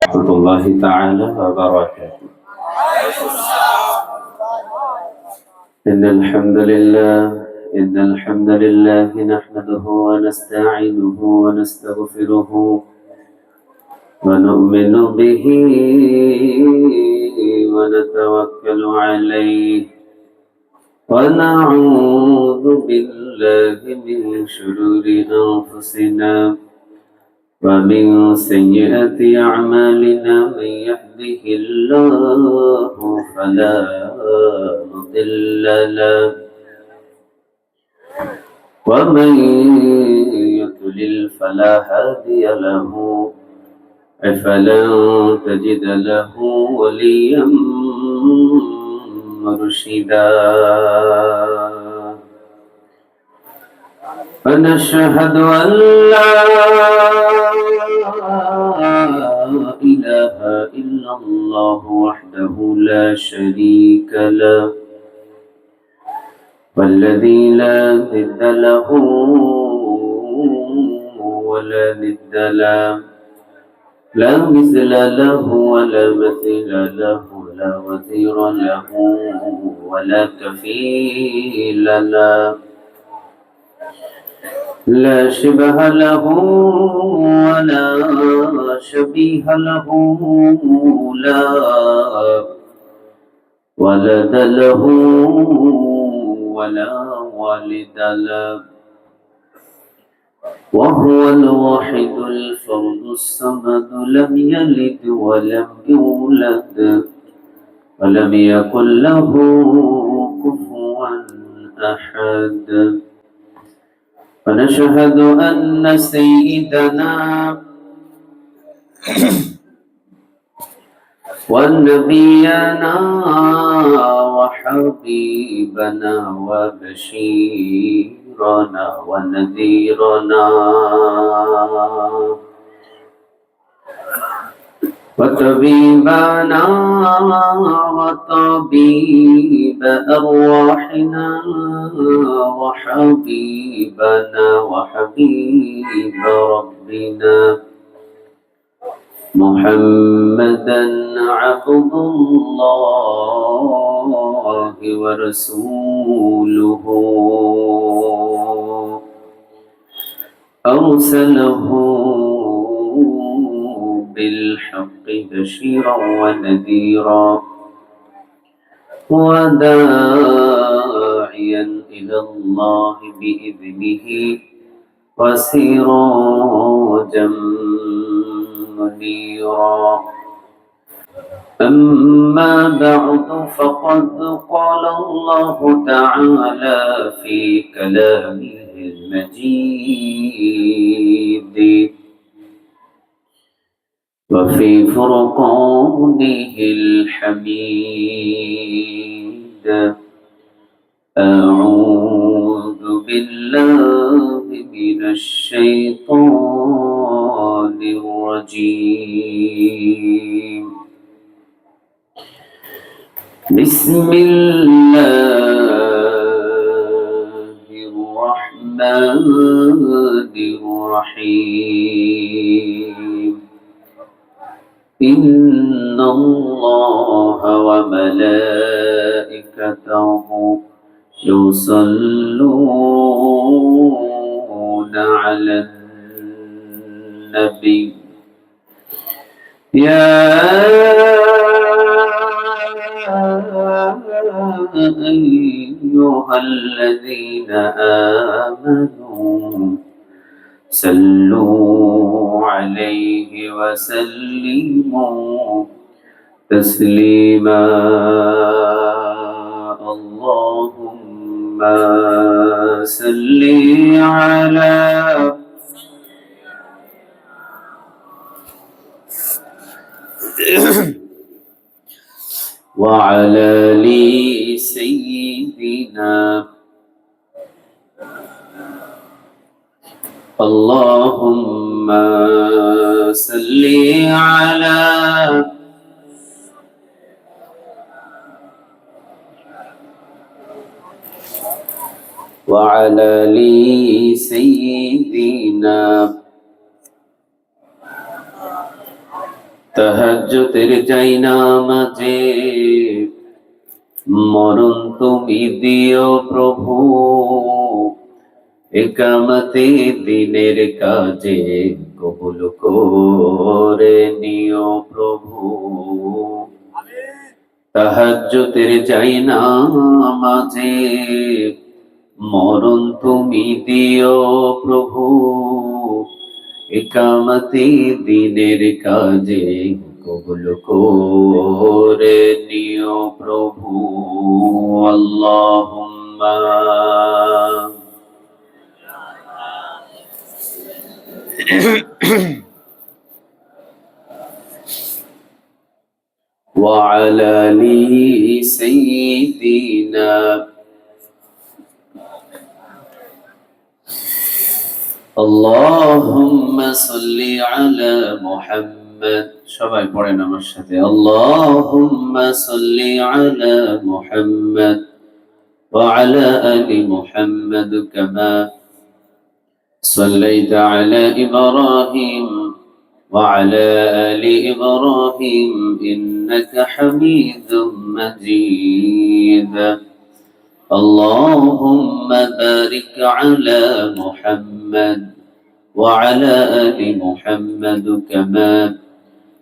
ورحمة الله تعالى وبركاته. إن الحمد لله نحمده ونستعينه ونستغفره ونؤمن به ونتوكل عليه ونعوذ بالله من شرور أنفسنا ومن سيئات أعمالنا من يهده الله فلا مضل له ومن يضلل فلا هادي له فلن تجد له وليا مرشدا ونشهد أن لا إله إلا الله وحده لا شريك له والذي لا ضد له ولا ند له لا مثل له ولا مثيل له لا وزير له ولا كفيل له لا شبه له ولا شبيه له لا ولد له ولا والد له وهو الواحد الفرد الصمد لم يلد ولم يولد ولم يكن له كفوا أحد ونشهد أن سيدنا ونبينا وحبيبنا وبشيرنا ونذيرنا وطبيبنا وطبيب أرواحنا وحبيبنا وحبيب ربنا محمدا عبد الله ورسوله أرسله بالحق بشيرا ونذيرا وداعيا إلى الله بإذنه وسراجا منيرا أما بعد فقد قال الله تعالى في كلامه المجيد وفي فرقانه الحميد أعوذ بالله من الشيطان الرجيم بسم الله الرحمن الرحيم إن الله وملائكته يصلون على النبي يا أيها الذين آمنوا صلوا عليه وسلموا تسليما اللهم صل على وعلى آل سيدنا اللهم صل على وعلى آل سيدنا তাহাজ্জুদের যাই নামাজে মরণ তুমি দিও প্রভু, একামতে দিনের কাজে কবুল করে নিও প্রভু। তাহাজ্জুদের যাই নামাজে মরণ তুমি দিও প্রভু, একামতে দিনের কাজে কবুল করে নিও প্রভু। আল্লাহুম্মা وعلى آل سيدنا اللهم صل على محمد সবাই পড়েন আমার সাথে اللهم صل على محمد وعلى آل محمد كما صليت على إبراهيم وعلى آل إبراهيم إنك حميد مجيد اللهم بارك على محمد وعلى آل محمد كما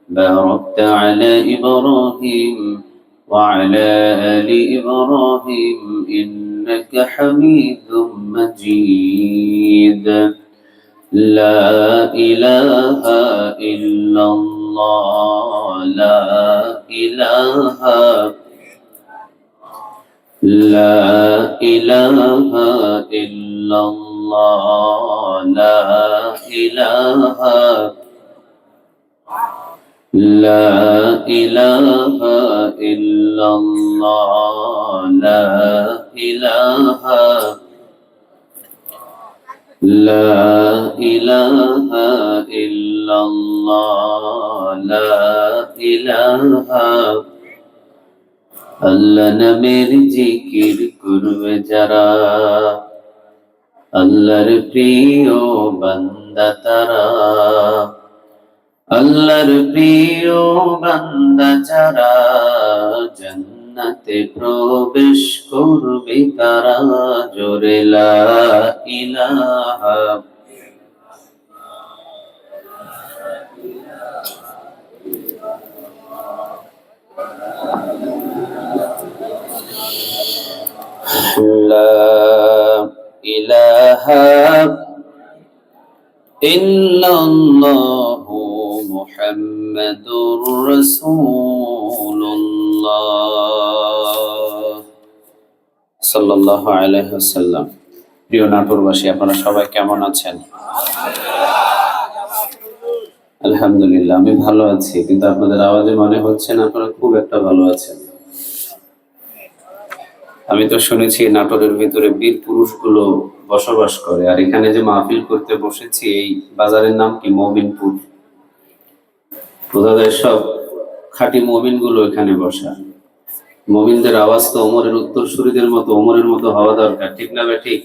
باركت على إبراهيم وعلى آل إبراهيم إنك حميد مجيد لا إله إلا الله لا إله إلا الله لا إله إلا الله لا إله إلا الله لا إله আল্লাহ নামের জিকির করবে যারা, আল্লাহর প্রিয় বান্দা তারা, আল্লাহর প্রিয় বান্দা যারা, জান্নাতে প্রবেশ করবে তারা। জোরে লা ইলাহা لا إله إلا الله محمد رسول الله صلى الله عليه وسلم। প্রিয় নাটোরবাসী, আপনারা সবাই কেমন আছেন? আলহামদুলিল্লাহ, আমি ভালো আছি, কিন্তু আপনাদের আওয়াজে মনে হচ্ছে না আপনারা খুব একটা ভালো আছেন। আমি তো শুনেছি নাটোরের ভিতরে বীর পুরুষগুলো বসবাস করে, আর এখানে যে মাহফিল করতে বসেছি এই বাজারের নাম কি? মমিনপুর। বোঝা যায় সব খাঁটি মমিন গুলো এখানে বসা। মমিনদের আওয়াজ তো ওমরের উত্তরসূরিদের মতো, ওমরের মতো হওয়া দরকার, ঠিক না বে ঠিক?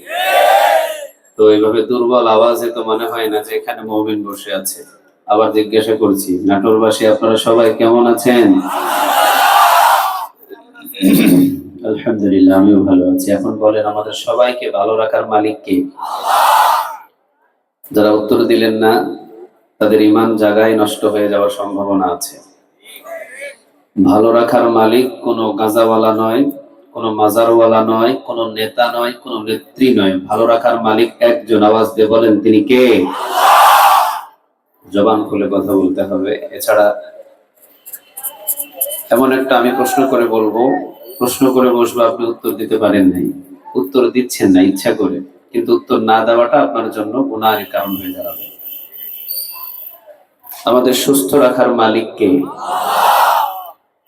তো এইভাবে দুর্বল আওয়াজে তো মনে হয় না যে এখানে মমিন বসে আছে। আবার জিজ্ঞাসা করছি, নাটোরবাসী আপনারা সবাই কেমন আছেন? আলহামদুলিল্লাহ, আমিও ভালো আছি। এখন বলেন, আমাদের সবাইকে ভালো রাখার মালিক কে? যারা উত্তর দিলেন না তাদের ঈমান জায়গায় নষ্ট হয়ে যাওয়ার সম্ভাবনা আছে। ভালো রাখার মালিক কোনো গাঁজাওয়ালা নয়, কোনো মাজারওয়ালা নয়, কোনো নেতা নয়, কোনো নেত্রী নয়। ভালো রাখার মালিক একজন। আওয়াজ দিয়ে বলেন, তিনি কে? জবান খুলে কথা বলতে হবে। এছাড়া এমন একটা আমি প্রশ্ন করে বলবো, প্রশ্ন করে বসবো, আপনি উত্তর দিতে পারেন নাই, উত্তর দিচ্ছেন না ইচ্ছা করে, কিন্তু উত্তর না দেওয়াটা আপনার জন্য গুনাহের কারণ হয়ে দাঁড়াবে। আমাদের সুস্থ রাখার মালিক কে?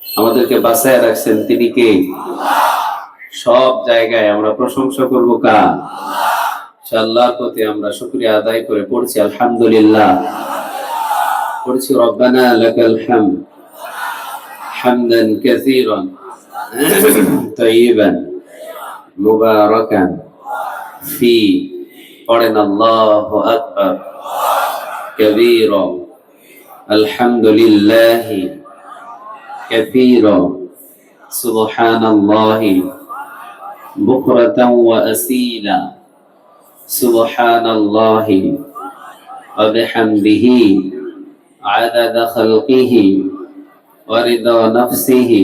আমাদেরকে বাঁচায় রাখছেন তিনি কে? সব জায়গায় আমরা প্রশংসা করবো কার? আল্লাহর প্রতি আমরা শুকরিয়া আদায় করে পড়ছি আলহামদুলিল্লাহ, পড়ছি রব্বানা লাকাল হামদ হামদান কাসীরান তাইয়িবান মুবারাকান ফি। পড়েন আল্লাহু আকবার কাবীরা আলহামদুলিল্লাহি কাসীরা সুবহানাল্লাহি বুকরাতাও ওয়া আসীলা সুবহানাল্লাহি ওয়া বিহামদিহি আদাদা খালকিহি ওয়া রিদা নাফসিহি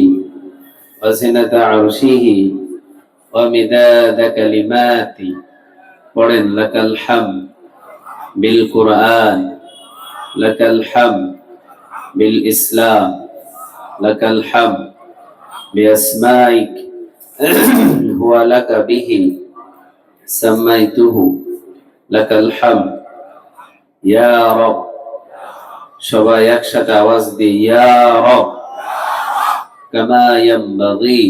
ওয়া জিনাতা আরশিহি ওয়া মিদাদা কালিমাতি। পড়েন লাকাল হামদ বিল কুরআন, লাকাল হামদ বিল ইসলাম, লাকাল হামদ বিআসমাইক হুয়া লাকা বিহি সামাইতুহু, লাকাল হামদ ইয়া রব। সবাই একসাথে আওয়াজ দিয়ে ইয়া রব, কামা ইয়ানবাগি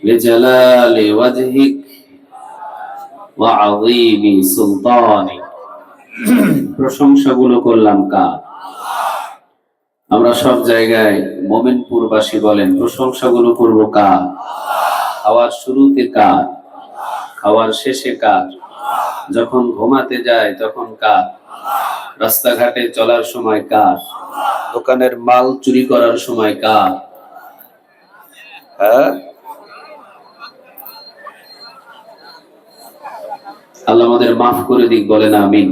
লিজালালি ওয়াজহিক ওয়া আযীমি সুলতানিক। প্রশংসাগুলো করলাম কার? আমরা সব জায়গায় মোমিনপুরবাসী বলেন প্রশংসাগুলো করব কার? খাওয়ার শুরুতে কার? খাওয়ার শেষে কার? যখন ঘুমাতে যায় তখন কার? রাস্তাঘাটে চলার সময় কার? দোকানের মাল চুরি করার সময় কার? হ্যাঁ, আল্লাহ আমাদের মাফ করে দিক, বলেন আমিন।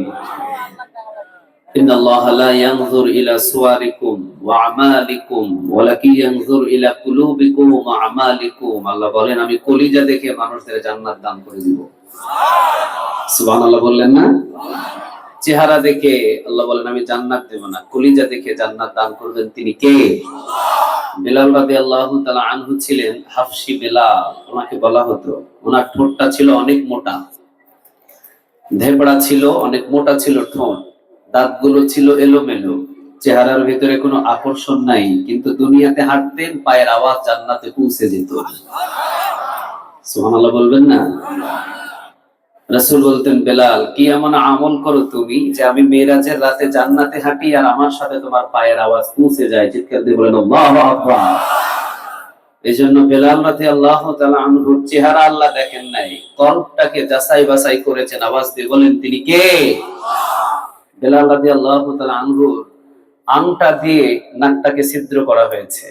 ইন্নাল্লাহা লা ইয়ানজুর ইলা সুওয়ারিকুম ওয়া আমালিকুম ওয়ালাকিন ইয়ানজুর ইলা কুলুবিকুম ওয়া আমালিকুম। আল্লাহ বলেন আমি কলিজা দেখে মানুষদের জান্নাত দান করে দিব। সুবহানাল্লাহ বললেন না? চেহারা দেখে আল্লাহ বলেন আমি জান্নাত দেব না, কলিজা দেখে জান্নাত দান করবেন তিনি কে? বেলাল রাদিয়াল্লাহু তাআলা আনহু ছিলেন হাফসি বেলাল। ওনাকে বলা হতো, ওনার ঠোঁটটা ছিল অনেক মোটা, ধেবড়া ছিল, অনেক মোটা ছিল ঠোঁট, দাঁতগুলো ছিল এলোমেলো, চেহারার ভিতরে কোনো আকর্ষণ নাই, কিন্তু দুনিয়াতে হাঁটতেন পায়ের আওয়াজ জান্নাতে পৌঁছে যেত। সুবহানাল্লাহ বলবেন না? রাসূল বলতেন বেলাল কি এমন আমল করো তুমি যে আমি মেরাজের রাতে জান্নাতে হাঁটি আর আমার সাথে তোমার পায়ের আওয়াজ পৌঁছে যায়? চিৎকার দিয়ে বলেন আল্লাহু আকবার। এইজন্য বেলাল রাদিয়াল্লাহু তাআলা আনহুর চেহারা আল্লাহ দেখেন নাই, কলবটাকে যাচাই বাছাই করেছেন। আওয়াজ দিয়ে বলেন তিনি কে? বেলাল রাদিয়াল্লাহু তাআলা আনহুর আংটা দিয়ে নাকটাকে ছিদ্র করা হয়েছে,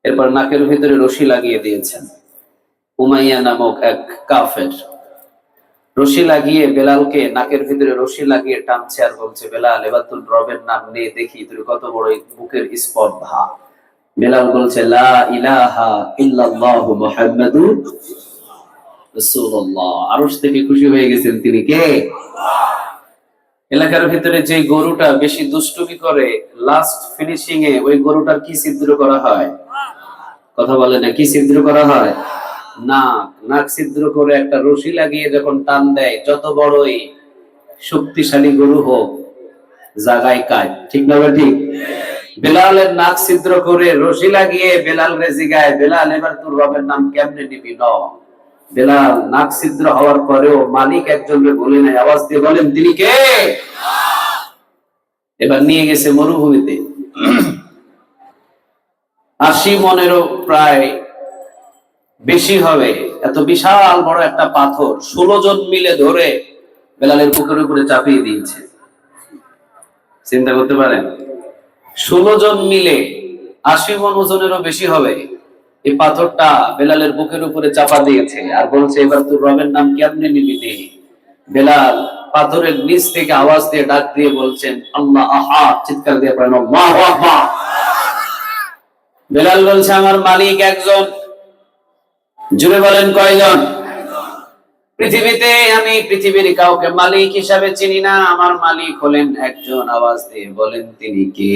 এরপর নাকের ভিতরে রশি লাগিয়ে দিয়েছেন। উমাইয়া নামক এক কাফের রশি লাগিয়ে বেলালকে নাকের ভিতরে রশি লাগিয়ে টানছে আর বলছে বেলাল এবার তোর রবের নাম নিয়ে দেখি তোর কত বড় বুকের স্পর্ধা। বেলাল বলছে লা ইলাহা ইল্লাল্লাহু মুহাম্মাদুর রাসূলুল্লাহ। আরশ থেকে খুশি হয়ে গেছেন তিনি কে? এলাকার ভিতরে যে গরুটা বেশি দুষ্টুমি করে লাস্ট ফিনিশিং এ ওই গরুটার কি ছিদ্র করা হয়? কথা বলে না, কি ছিদ্র করা হয়? নাক ছিদ্র করে একটা রশি লাগিয়ে যখন টান দেয়, যত বড়ই শক্তিশালী গরু হোক জাগায় কায়, ঠিক না? ঠিক। বেলালের নাক ছিদ্র করে রশি লাগিয়ে বেলাল রে জিগায় বেলাল এবার তোর রবের নাম কেমনে নিবি? বেলাল নাক ছিদ্র হওয়ার পরেও মালিক একজনকে বলে নাই, আওয়াজ দিয়ে বলেন তিনি কে? এবার নিয়ে গেছে মরুভূমিতে, 80 মনেরও প্রায় বেশি হবে এত বিশাল বড় একটা পাথর 16 জন মিলে ধরে বেলালের বুকের উপরে চাপিয়ে দিয়েছে। চিন্তা করতে পারেন, 16 জন মিলে 80 মন ওজনেরও বেশি হবে এই পাথরটা বেলালের বুকের উপরে চাপা দিয়েছে আর বলছে এবার তোর রবের নাম কেমনে নিবি নে? বেলাল পাথরের নিচ থেকে আওয়াজ দিয়ে ডাক দিয়ে বলছেন আল্লাহ আহাদ, চিৎকার দিয়ে পড়েন আল্লাহু আকবার। বেলাল বলছে আমার মালিক একজন। জুড়ে বলেন কয়জন? পৃথিবীতে আমি পৃথিবীর কাউকে মালিক হিসাবে চিনি না, আমার মালিক হলেন একজন। আওয়াজ দিয়ে বলেন তিনি কে?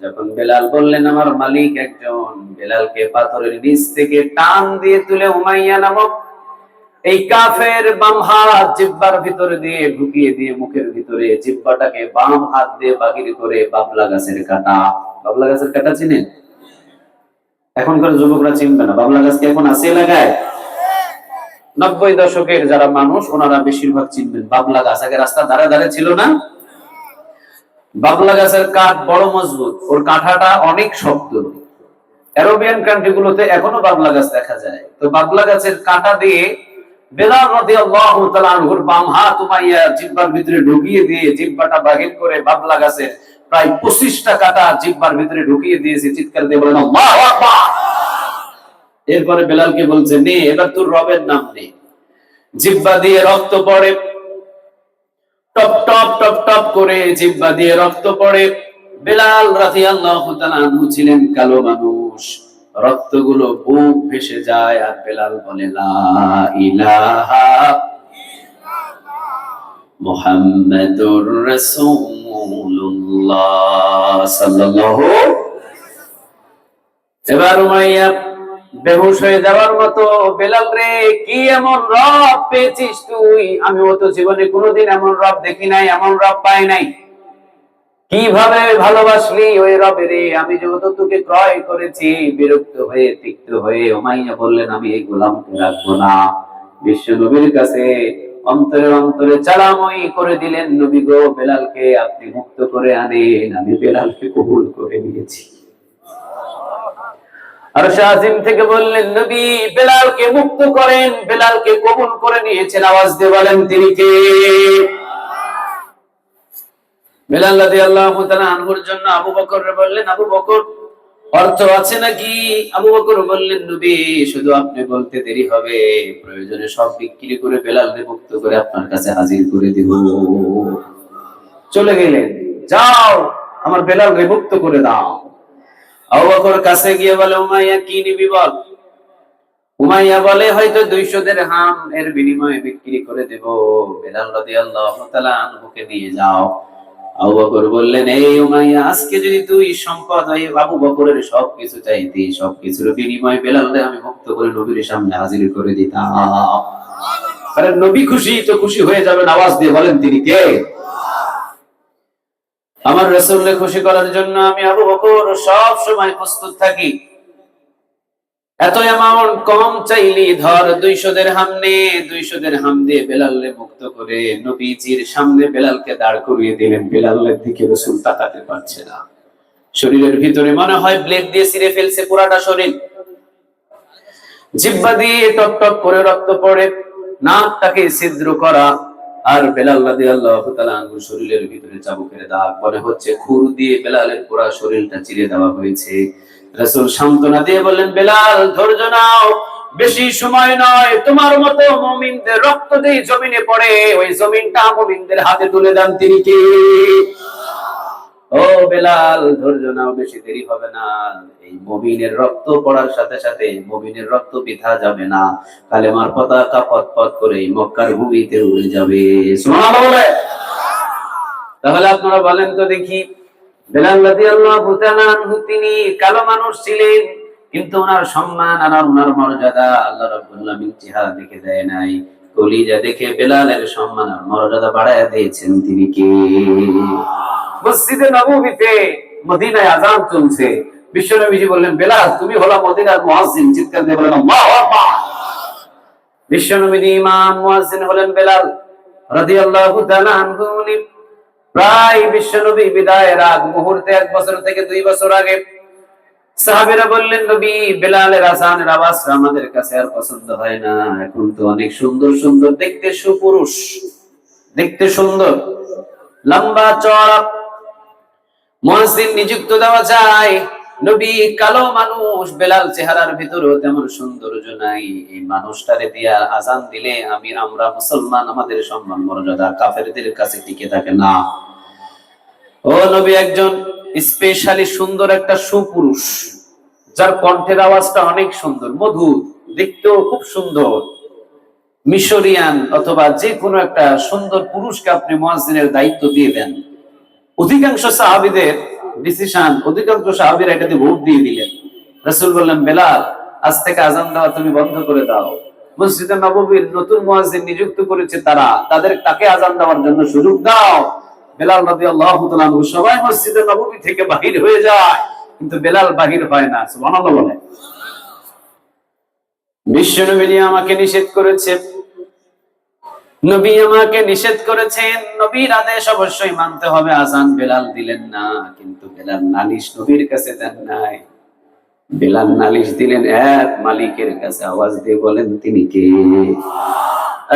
যখন বেলাল বললেন আমার মালিক একজন, বেলালকে পাথরের নিচ থেকে টান দিয়ে তুলে উমাইয়া নামক এই কাফের বাম হাত জিহ্বার ভিতরে দিয়ে ঢুকিয়ে দিয়ে মুখের ভিতরে জিহ্বাটাকে বাম হাত দিয়ে বাগির করে বাবলা গাছের কাঁটা। বাবলা গাছের কাঁটা চিনেন? এখনকার যুবকরা চিনবে না। বাবলা গাছ কি এখন আছে এলাকায়? 90 দশকের যারা মানুষ ওনারা বেশিরভাগ চিনবেন বাবলা গাছ। আগে রাস্তার ধারে ধারে ছিল না? বাবলা গাছের কাঠ বড় মজবুত, ওর কাঁটাটা অনেক শক্ত। আরবিয়ান কান্ট্রি গুলোতে এখনো বাবলা গাছ দেখা যায়। তো বাবলা গাছের কাঁটা দিয়ে বেলাল রাদিয়াল্লাহু তাআলা আনহুর বাম হাত উমাইয়া জিহ্বার ভিতরে ঢুকিয়ে দিয়ে জিহ্বাটা বাহির করে বাবলা গাছের প্রায় 25টা কাঁটা জিহ্বার ভিতরে ঢুকিয়ে দিয়েছে। চিৎকার দিয়ে বলেন আল্লাহু আকবার। এরপরে বেলালকে বলছে, নে এবার তোর রবের নাম নে। জিহ্বা দিয়ে রক্ত পড়ে, টপ টপ টপ টপ করে জিহ্বা দিয়ে রক্ত পড়ে। বেলাল রাদিয়াল্লাহু তাআলা আনহু ছিলেন কালো মানুষ, রক্তগুলো বুক ভেসে যায় আর বেলাল বলে লা ইলাহা মুহাম্মাদুর রাসূলুল্লাহ সাল্লাল্লাহু। এবার উমাইয়া বেহুশ হয়ে যাওয়ার মতো, বেলাল রে কি এমন রব পেয়েছিস তুই? আমি তো জীবনে কোনোদিন এমন রব দেখি নাই, এমন রব পাই নাই। কিভাবে ভালোবাসলি ওই রবের? আমি যেহেতু তোকে ক্রয় করেছি। বিরক্ত হয়ে তিক্ত হয়ে উমাইয়া বললেন, আমি এই গোলামকে রাখবো না। বিশ্ব নবীর কাছে অন্তরে অন্তরে চালাময়ী করে দিলেন, নবী গো বেলালকে আপনি মুক্ত করে আনেন। আমি বেলালকে কবুল করে নিয়েছি। আরশ আজিম থেকে বললেন, নবী বেলালকে মুক্ত করেন। বেলালকে কবুল করে নিয়েছেন। আওয়াজ দিয়ে বলেন তিনি কে? বেলাল রাদিয়াল্লাহু তাআলা আনহুর জন্য আবু বকর বললেন, আবু বকর অর্থ আছে নাকি? আবু বকর বললেন, নবী শুধু আপনি বলতে দেরি হবে, প্রয়োজনে সব বিক্রি করে বেলালকে মুক্ত করে আপনার কাছে হাজির করে দিব। চলে গেলেন, যাও আমার বেলালকে মুক্ত করে দাও। আবু বকর কাছে গিয়ে বলে, উমাইয়া কি নিবি বল। উমাইয়া বলে, হয়তো 200 দিরহাম এর বিনিময়ে বিক্রি করে দেব। বেলাল রাদিয়াল্লাহু তাআলা আনহুকে নিয়ে যাও। আবু বকর বললেন, এই উমাইয়া, আজকে যদি তুই সম্পদ হয় আবু বকরের সবকিছু চাইতি, সবকিছুর বিনিময়ে বেলালকে আমি মুক্ত করে নবীর সামনে হাজির করে দিতাম। আরে নবী খুশি তো খুশি হয়ে যাবেন। আওয়াজ দিয়ে বলেন তিনি কে? আমার রাসূলকে খুশি করার জন্য আমি আবু বকর সব সময় প্রস্তুত থাকি। এত অ্যামাউন্ট কম চাইলি, ধর 200 দিরহাম নে। 200 দিরহাম দিয়ে বেলালকে মুক্ত করে নবীজির সামনে বেলালকে দাঁড় করিয়ে দিলেন। বেলালের দিকে রাসূল তাকাতে পারছে না। শরীরের ভিতরে মনে হয় ব্লেড দিয়ে ছিঁড়ে ফেলছে পুরাটা শরীর। জিহ্বা দিয়ে টপ টপ করে রক্ত পড়ে, নাকটাকে ছিদ্র করা। আর বেলাল রাদিয়াল্লাহু তাআলা আনহু শরীরের ভিতরে চাবুকের দাগ, মনে হচ্ছে খুর দিয়ে বেলালের পুরো শরীরটা চিরে দেওয়া হয়েছে। রাসূল সান্ত্বনা দিয়ে বললেন, বেলাল ধৈর্য নাও, বেশি সময় নয়। তোমার মতো মুমিনদের রক্ত দিয়ে জমিনে পড়ে, ওই জমিনটা মুমিনদের হাতে তুলে দেন তিনি কে? ও বেলাল ধৈর্য নাও, বেশি দেরি হবে না। এই মুমিনের রক্ত পড়ার সাথে সাথে মুমিনের রক্ত বৃথা যাবে না। কালেমার পতাকা পথ করে মক্কার ভূমিতে উড়ে যাবে। সুবহানাল্লাহ বলে। তাহলে আপনারা বলেন তো দেখি, বেলাল রাদিয়াল্লাহু তাআলা আনহু তিনি কালো মানুষ ছিলেন, কিন্তু ওনার সম্মান আর ওনার মর্যাদা আল্লাহ রাব্বুল আলামিন চেহারা দেখে দেয় নাই, কলিজা দেখে বেলালের সম্মান আর মর্যাদা বাড়ায় দিয়েছেন তিনি কে? মসজিদে নববীতে মদিনায় আযান চলছে। বিশ্বনবীজি বললেন, বেলাল তুমি হলো মদিনার মুয়াজ্জিন। চিৎকার দিয়ে বলেন আল্লাহু আকবার। বিশ্বনবীজি ইমাম মুয়াজ্জিন হলেন বেলাল রাদিয়াল্লাহু তাআলা আনহু। প্রায় বিশ্বনবী বিদায়ের আগ মুহূর্তে 1 বছর থেকে 2 বছর আগে সাহাবীরা বললেন, নবী বেলালের আযানের আওয়াজ আমাদের কাছে আর পছন্দ হয় না। এখন তো অনেক সুন্দর সুন্দর দেখতে সুপুরুষ, দেখতে সুন্দর, লম্বা চওড়া মুয়াজ্জিন নিযুক্ত দেওয়া যায়। নবী কালো মানুষ, বেলাল চেহারার ভিতরেও তেমন সৌন্দর্য নাই। এই মানুষটারে দিয়া আযান দিলে আমরা মুসলমান, আমাদের সম্মান মর্যাদা কাফেরদের কাছে টিকে থাকে না। ও নবী একজন স্পেশালি সুন্দর একটা সুপুরুষ, যার কণ্ঠের আওয়াজটা অনেক সুন্দর, মধুর, দেখতেও খুব সুন্দর। মিশরিয়ান অথবা যে কোনো একটা সুন্দর পুরুষকে আপনি মুয়াজ্জিনের দায়িত্ব দিয়ে দেন। অধিকাংশ সাহাবীদের ডিসিশন, অধিকাংশ সাহাবীরা এটাতে ভোট দিয়ে দিলেন। রাসূল বললেন, বেলাল আজ থেকে আযান দেওয়া তুমি বন্ধ করে দাও। মসজিদে নববীর নতুন মুয়াজ্জিন নিযুক্ত করেছে তারা, তাকে আযান দেওয়ার জন্য সুযোগ দাও। বেলাল রাদিয়াল্লাহু তাআলা আনহু সবাই মসজিদে নববী থেকে বাহির হয়ে যায়, কিন্তু বেলাল বাহির হয় না। সুবহানাল্লাহ বলে। বিশ্বনবী আমাকে নিষেধ করেছে, নবী আমাকে নিষেধ করেছেন, নবীর আদেশ অবশ্যই মানতে হবে। আযান বেলাল দিলেন না, কিন্তু বেলাল নালিশ নবীর কাছে দেন নাই। বেলাল নালিশ দিলেন এক মালিকের কাছে, আওয়াজ দিয়ে বলেন তিনি কে?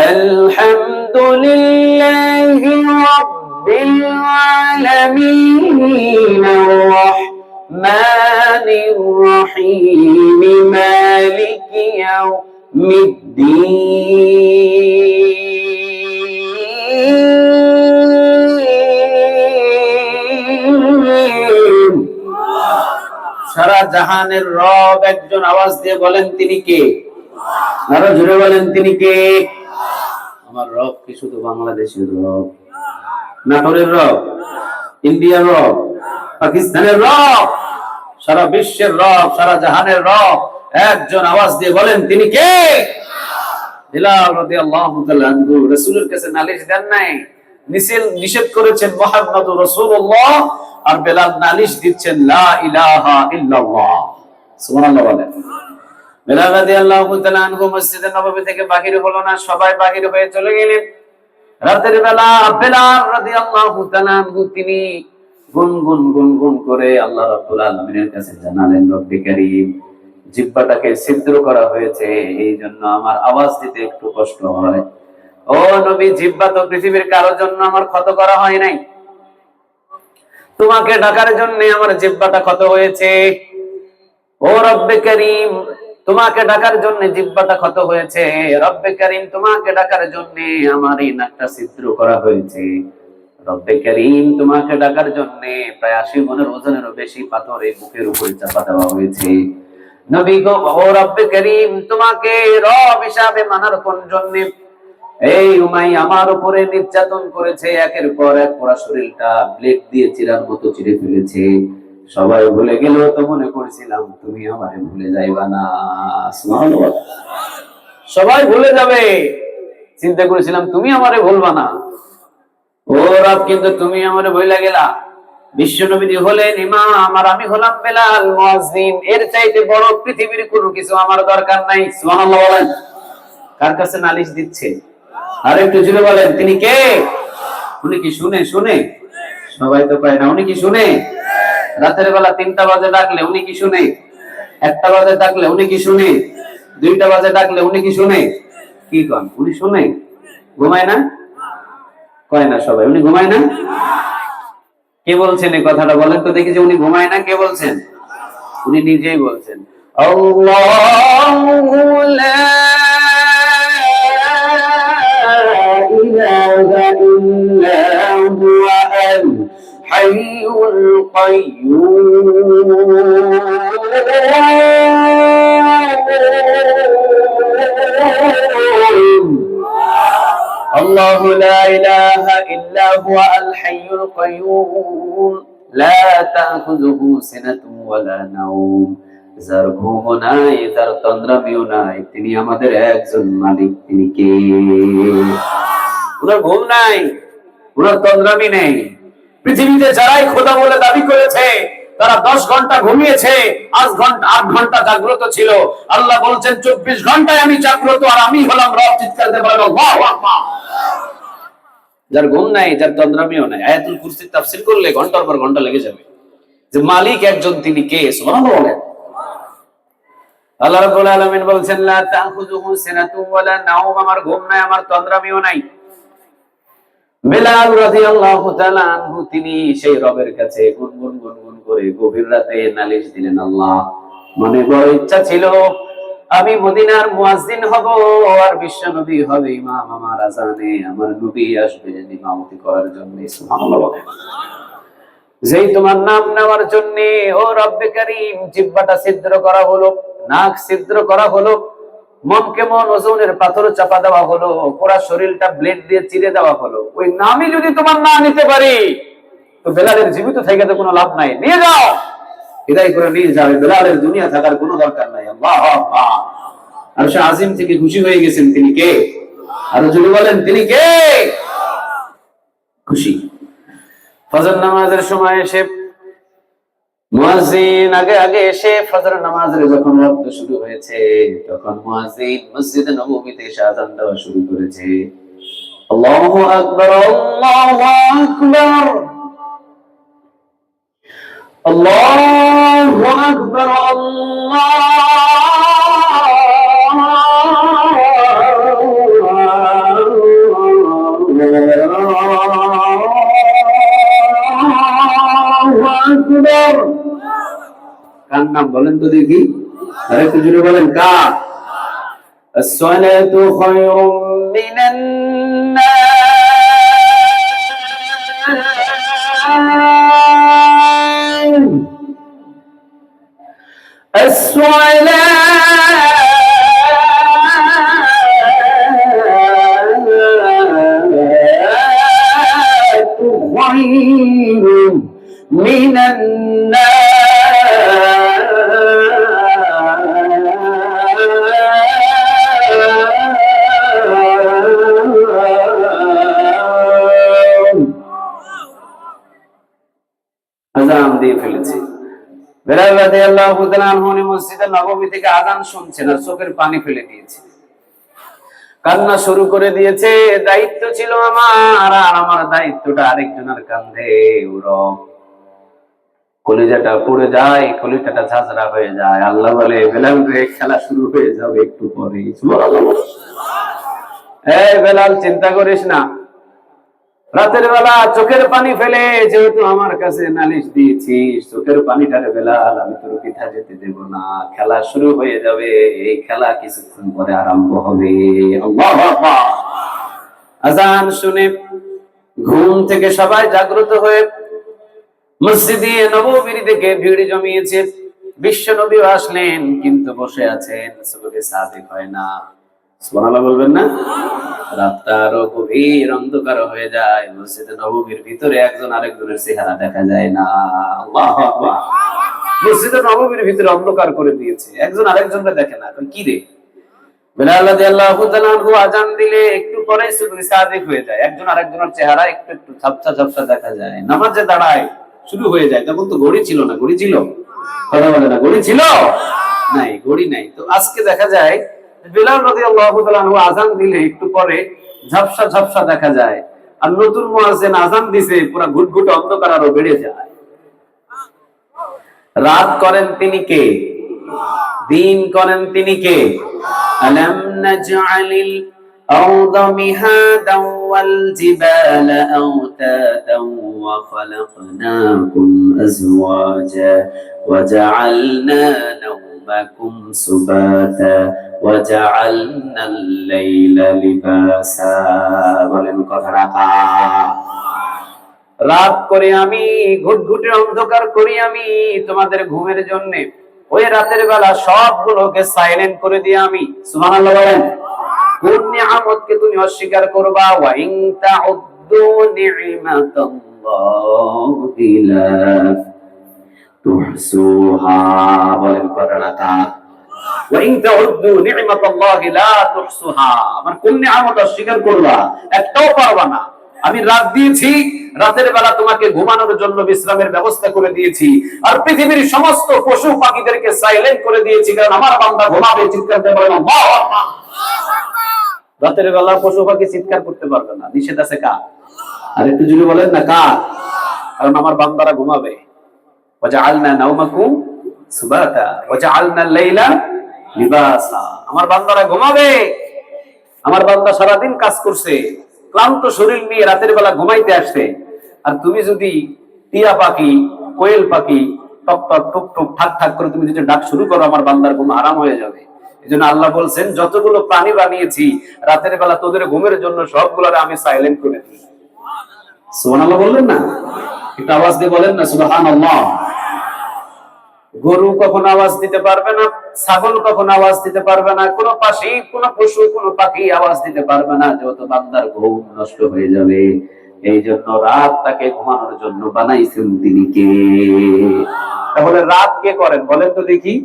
আলহামদুলিল্লাহি রাব্বিল আলামিন আর-রাহমানির রহিম মালিকি ইয়াউমিদ্দিন। সারা জাহানের রব একজন, আওয়াজ দিয়ে বলেন তিনি কে? আরো জোরে বলেন তিনি কে? আমার রব কি শুধু বাংলাদেশের রব, নাটোরের রব, ইন্ডিয়ার রব, পাকিস্তানের রব, সারা বিশ্বের রব, সারা জাহানের রব একজন, আওয়াজ দিয়ে বলেন তিনি কে? বিলাল রাদিয়াল্লাহু তাআলা আনহু রাসূলের কাছে নালিশ দেন নাই, নিষেধ করেছেন মুহাম্মদুর রাসূলুল্লাহ, আর বেলাল নালিশ দিচ্ছেন লা ইলাহা ইল্লাল্লাহ। সুবহানাল্লাহ বলেন। বেলাল রাদিয়াল্লাহু তাআলা আনহু মসজিদে নববী থেকে বাহির হলো না, সবাই বাহির হয়ে চলে গেলেন। রাতের বেলা বেলাল রাদিয়াল্লাহু তাআলা আনহু তিনি গুনগুন করে আল্লাহ রাব্বুল আলামিনের কাছে জানালেন, রব্বে কারীম, জিহ্বাটাকে ছিদ্র করা হয়েছে, এই জন্য আমার আওয়াজ দিতে একটু কষ্ট হয়। ও নবী, জিহ্বা তো পৃথিবীর কারোর জন্য আমার ক্ষত করা হয় নাই, তোমাকে ডাকার জন্য আমার জিহ্বাটা ক্ষত হয়েছে। ও রব্বে কারীম, তোমাকে ডাকার জন্য জিহ্বাটা ক্ষত হয়েছে। রব্বে কারীম, তোমাকে ডাকার জন্য আমার এই নাকটা ছিদ্র করা হয়েছে। রব্বে কারীম, তোমাকে ডাকার জন্য প্রায় 80 মনের ওজনেরও বেশি পাথর এই বুকের উপরে চাপা দেওয়া হয়েছে। নবী গো, ও রব্বে কারীম, তোমাকে রব হিসাবে মানার কোন জন্য এই উমাইয়া আমার উপরে নির্যাতন করেছে, একের পর এক পুরো শরীরটা ব্লেড দিয়ে চিরার মতো চিরে ফেলেছে। সবাই ভুলে গেল, তো মনে করেছিলাম তুমি আমারে ভুলে যাইবা না। সুবহানাল্লাহ। সবাই ভুলে যাবে, চিন্তা করেছিলাম তুমি আমারে ভুলবা না। ও রব, কিন্তু তুমি আমারে ভুলে গেলা। বিশ্ব নবী হলেন ইমাম, আর আমি হলাম বেলাল মুয়াজ্জিন। এর চাইতে বড় পৃথিবীর কোনো কিছু আমার দরকার নাই। সুবহানাল্লাহ বলেন। কার কাছে নালিশ দিচ্ছে? আর একটু জুড়ে বলেন তিনি কে? উনি কি শুনে? সবাই তো পায় না। উনি কি শুনে? রাতের বেলা 3টা বাজে ডাকলে উনি কি শুনে? 1টা বাজে ডাকলে উনি কি শুনে? 2টা বাজে ডাকলে উনি কি শুনে? কি কন, উনি শুনে? ঘুমায় না? কয় না সবাই, উনি ঘুমায় না? কে বলছেন এই কথাটা? বলেন তো দেখি যে উনি ঘুমায় না। কে বলছেন? উনি নিজেই বলছেন। আল্লাহু লা ইলাহা ইল্লা হুয়া আল হাইয়ুল কাইয়্যুম। আল্লাহু লা ইলাহা ইল্লা হুয়া আল হাইয়ুল কাইয়্যুম লা তাখুযুহু সিনাতুন ওয়ালা নাওম। যার ঘুমও নাই, যার তন্দ্রামিও নাই, তিনি আমাদের একজন মালিক। তিনি কে? ওনার ঘুম নাই, ওনার তন্দ্রামি নেই। পৃথিবীতে যারাই খোদা বলে দাবি করেছে তারা 10 ঘন্টা ঘুমিয়েছে, 8 ঘন্টা জাগ্রত ছিল। আল্লাহ বলছেন 24 ঘন্টায় আমি জাগ্রত, আর আমি হলাম রব। চিৎকার দিয়ে বলেন আল্লাহু আকবার। যার ঘুম নাই, যার তন্দ্রামিও নাই, আয়াতুল কুরসি তাফসীর করলে ঘন্টার পর ঘন্টা লেগে যাবে। যে মালিক একজন, তিনি কে? সুবহানাল্লাহ বলেন। আল্লাহ রাব্বুল আলামিন বলছেন লা তাখুযুহু সিনাতুন ওয়ালা নাওম, আমার ঘুম নাই, আমার তন্দ্রামিও নাই। বেলাল রাদিয়াল্লাহু তাআলা আনহু তিনি সেই রবের কাছে গুনগুন করে গভীর রাতে নালিশ দিলেন, আল্লাহ, মনে বড় ইচ্ছা ছিল আমি মদিনার মুয়াজ্জিন হব, আর বিশ্ব নবী হবে ইমাম। আমার আযানে আমার নবী আসবে ইমামতি করার জন্য। সুবহানাল্লাহ। যেই তোমার নাম নেওয়ার জন্য ও রব্বে কারীম জিহ্বাটা ছিদ্র করা হলো, নাক ছিদ্র করা হলো, মন কেমন ওজনের পাথর চাপা দেওয়া হলো, পুরো শরীরটা ব্লেড দিয়ে চিরে দেওয়া হলো, ওই নামই যদি তোমার না নিতে পারি তো বেলালের জীবিত থেকে তো কোনো লাভ নাই। নিয়ে যাও, বিদায় করে নিয়ে যাও, বেলালের দুনিয়া থাকার কোনো দরকার নাই। আল্লাহু আকবার। আরশে আজিম থেকে খুশি হয়ে গেছেন। তিনি কে? আরো জোরে বলেন তিনি কে? খুশি। ফজর নামাজের সময় এসে মুয়াজ্জিন আগে এসে ফজর নামাজের যখন ওয়াক্ত শুরু হয়েছে, তখন মুয়াজ্জিন মসজিদে নববীতে এসে আযান দেওয়া শুরু করেছে। আল্লাহু আকবার, আল্লাহু আকবার, আল্লাহু আকবার, আল্লাহু আকবার। কার নাম বলেন তো দেখি, আরেকটু জোরে বলেন, কার? আসসালাতু খায়রুম মিনান নাম, আসসালাতু খায়রুম মিনান আযান দিয়ে ফেলেছে। বেলাল রাদিয়াল্লাহু তাআলা আনহু মসজিদে নববী থেকে আযান শুনছেন আর চোখের পানি ফেলে দিয়েছে, কান্না শুরু করে দিয়েছে। দায়িত্ব ছিল আমার, আর আমার দায়িত্বটা আরেকজনের কাঁধে। কলিজাটা পড়ে যায়, কলিজাটা ঝাঁঝরা হয়ে যায়। আল্লাহ বলে, বেলাল রে, খেলা শুরু হয়ে যাবে একটু পরে। এই বেলাল, চিন্তা করিস না, রাতের বেলা চোখের পানি ফেলে যেহেতু আমার কাছে নালিশ দিয়েছিস, চোখের পানিটারে বেলাল আমি তোর পিঠা যেতে দেব না। খেলা শুরু হয়ে যাবে, এই খেলা কিছুক্ষণ পরে আরম্ভ হবে। আল্লাহু আকবার। আযান শুনে ঘুম থেকে সবাই জাগ্রত হয়ে মসজিদে নববীর দিকে ভিড় জমিয়েছে। বিশ্ব নবীও আসলেন, কিন্তু বসে আছেন, সুবহে সাদিক হয় না। সুবহানাল্লাহ বলবেন না? রাতটা আরো গভীর অন্ধকার হয়ে যায়। মসজিদে নববীর ভিতরে একজন আরেকজনের চেহারা দেখা যায় না। আল্লাহু আকবার। মসজিদে নববীর ভিতরে অন্ধকার করে দিয়েছে, একজন আরেকজনকে দেখে না। কি রে? বেলাল রাদিয়াল্লাহু তাআলা আনহু আযান দিলে একটু পরে সুবহে সাদিক হয়ে যায়, একজন আরেকজনের চেহারা একটু একটু ঝাপসা ঝাপসা দেখা যায়। নামাজে দাঁড়ায়, শুরু হয়ে যায়। তখন তো ঘড়ি ছিল না। ঘড়ি ছিল? কথা বলে না, ঘড়ি ছিল নাই, ঘড়ি নাই। তো আজকে দেখা যায় বেলাল রাদিয়াল্লাহু তাআলা আনহু আযান দিলে একটু পরে ঝাপসা ঝাপসা দেখা যায়, আর নতুন মুয়াজ্জিন আযান দিছে, পুরো ঘুটঘুটে অন্ধকার আরো বেড়ে যায়। রাত করেন তিনি কে? দিন করেন তিনি কে? আলাম নাজআলিল আরদা মিহাদান ওয়াল জিবালা আওতাদান ওয়া খালাকনাকুম আজওয়াজা ওয়া জাআলনা নাওমাকুম সুবাতা ওয়া জাআলনাল লাইলা লিবাসা। বলেন কথাটা কার? রাত করে আমি, ঘুটঘুটে অন্ধকার করি আমি তোমাদের ঘুমের জন্য। ওই রাতের বেলা সবগুলোকে সাইলেন্ট করে দিয়ে আমি। সুবহানাল্লাহ বলেন। কোন নিয়ামতকে তুমি অস্বীকার করবা? ওয়া ইন তাউদ্দু নি'মাতাল্লাহি লা তুহসুহা। বলেন কথাটা কার? ওয়া ইন তাউদ্দু নি'মাতাল্লাহি লা তুহসুহা। আমার কোন নিয়ামত অস্বীকার করবা? একটাও পারবা না। আমি রাত দিয়েছি, রাতের বেলা তোমাকে ঘুমানোর জন্য বিশ্রামের ব্যবস্থা করে দিয়েছি, আর পৃথিবীর সমস্ত পশু পাখিদেরকে সাইলেন্ট করে দিয়েছি, কারণ আমার বান্দা ঘুমাবে। চিৎকার দিয়ে বলেন আল্লাহু আকবার। রাতের বেলা পশু পাখি চিৎকার করতে পারবে না, নিষেধ আছে কার? আর একটু জোরে বলেন না, কার? কারণ আমার বান্দারা ঘুমাবে। ওয়া জাআলনা নাওমাকুম সুবাতা ওয়া জাআলনা লাইলা লিবাসা। আমার বান্দারা ঘুমাবে। আমার বান্দা সারাদিন কাজ করছে, ক্লান্ত শরীর নিয়ে রাতের বেলা ঘুমাইতে আসছে, আর তুমি যদি টিয়া পাখি, কোয়েল পাখি টক টক টুক টুক ঠাক ঠাক করে তুমি যদি ডাক শুরু করো, আমার বান্দার ঘুম হারাম হয়ে যাবে। এজন্য আল্লাহ বলছেন, যতগুলো প্রাণী বানিয়েছি রাতের বেলা তোদের ঘুমের জন্য সবগুলোরে আমি সাইলেন্ট করে দিই। সুবহানাল্লাহ বললেন না? একটু আওয়াজ দিয়ে বলেন না সুবহানাল্লাহ। গরু কখনো আওয়াজ দিতে পারবে না, ছাগল কখনো আওয়াজ দিতে পারবে না, কোন পাখি, কোন পশু, কোন পাখি আওয়াজ দিতে পারবে না, যেহেতু বান্দার ঘুম নষ্ট হয়ে যাবে। এই জন্য রাত তাকে ঘুমানোর জন্য বানাইছেন তিনি কে? তাহলে রাত কে করেন বলেন তো দেখি?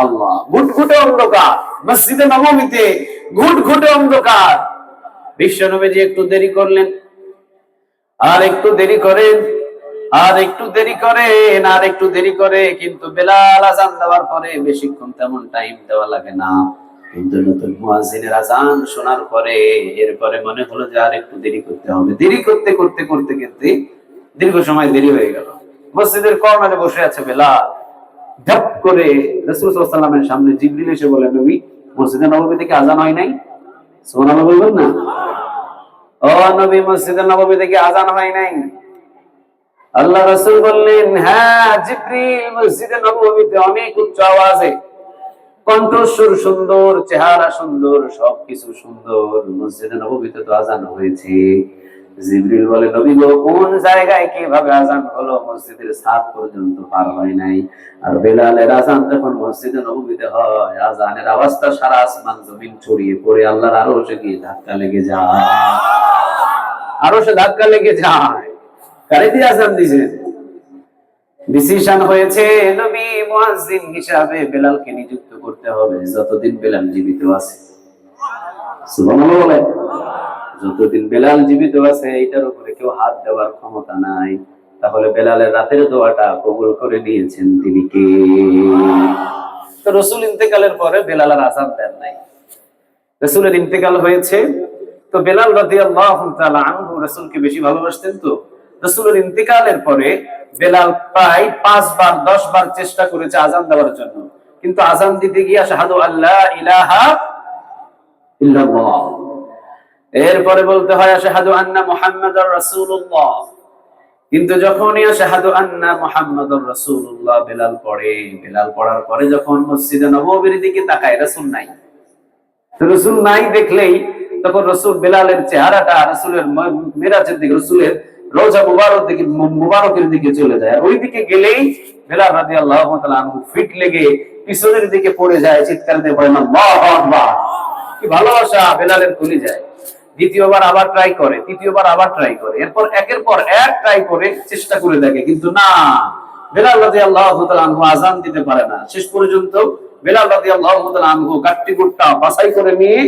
আল্লাহ। ঘুটঘুটে অন্ধকার মসজিদে নববীতে, ঘুটঘুটে অন্ধকার। বিশ্ব নবীজি একটু দেরি করলেন, আর একটু দেরি করেন, আর একটু দেরি করেন, আর একটু দেরি করে, কিন্তু বেলাল আযান দেওয়ার পরে বেশিক্ষণ তেমন টাইম দেওয়া লাগে না। কিন্তু নতুন মুয়াজ্জিনের আযান শোনার পরে এরপরে মনে হলো যে আর একটু দেরি করতে হবে। দেরি করতে করতে করতে করতে দীর্ঘ সময় দেরি হয়ে গেল। মসজিদের কর্নারে বসে আছে বেলাল। ঝপ করে রাসূল সাল্লাল্লাহু আলাইহি ওয়াসাল্লামের সামনে জিবরিল এসে বলে, নবী মসজিদে নববী থেকে আযান হয় নাই? সুবহানাল্লাহ বলবেন না? ও নবী, মসজিদে নববী থেকে আযান হয় নাই? আল্লাহ রাসূল বললেন, হ্যাঁ জিবরিল, মসজিদে নববীতে অনেক উচ্চ আওয়াজে, কণ্ঠস্বর সুন্দর, চেহারা সুন্দর, সবকিছু সুন্দর, মসজিদে নববীতে তো আযান হয়েছে। জিবরিল বলে, নবী গো, কোন জায়গায় কিভাবে আযান হলো? মসজিদের ছাদ পর্যন্ত পার হয় নাই। আর বেলালের আযান যখন মসজিদে নববীতে হয়, আযানের আওয়াজটা সারা আসমান জমিন ছড়িয়ে পড়ে আল্লাহর আরশে গিয়ে ধাক্কা লেগে যায়। আরশে ধাক্কা লেগে যায়। কারে দিয়ে আযান দিয়েছেন? ডিসিশন হয়েছে নবী মুয়াজ্জিন হিসাবে বেলালকে নিযুক্ত করতে হবে যতদিন বেলাল জীবিত আছে। সুবহানাল্লাহ বলে, যতদিন বেলাল জীবিত আছে এটার উপরে কেউ হাত দেওয়ার ক্ষমতা নাই। তাহলে বেলালের রাতের দোয়াটা কবুল করে নিয়েছেন তিনি কে? তো রাসূল ইন্তেকালের পরে বেলাল আর আযান দেন নাই। রাসূলের ইন্তেকাল হয়েছে, তো বেলাল রাদিয়াল্লাহু তাআলা আনহু রাসূলকে বেশি ভালোবাসতেন। তো রাসূলের ইন্তেকালের পরে বেলাল প্রায় 5 বার 10 বার চেষ্টা করেছে আযান দেওয়ার জন্য, কিন্তু আযান দিতে গিয়ে আশহাদু আল্লা ইলাহা ইল্লাল্লাহ, এরপরে বলতে হয় আশহাদু আন্না মুহাম্মাদার রাসূলুল্লাহ, কিন্তু যখনই আশহাদু আন্না মুহাম্মাদার রাসূলুল্লাহ বেলাল পড়ে, বেলাল পড়ার পরে যখন মসজিদে নববীর দিকে তাকায়, রাসূল নাই। তো রাসূল নাই দেখলেই তখন রাসূল বেলালের চেহারাটা রাসূলের মিরাজের দিকে, রাসূলের রওজা মুবারকের দিকে চলে যায়। ওই দিকে গেলেই বেলাল রাদিয়াল্লাহু তাআলা আনহু ফিট লেগে পিছনের দিকে পড়ে যায়, চিৎকার দিয়ে বলেন আল্লাহু আকবার। কি ভালোবাসা বেলালের খুলে যায়। দ্বিতীয়বার আবার ট্রাই করে, তৃতীয়বার আবার ট্রাই করে, এরপর একের পর এক ট্রাই করে চেষ্টা করে দেখে, কিন্তু না, বেলাল রাদিয়াল্লাহু তাআলা আনহু আযান দিতে পারে না। শেষ পর্যন্ত বেলাল রাদিয়াল্লাহু তাআলা আনহু গাট্টি গুট্টা বাছাই করে নিয়ে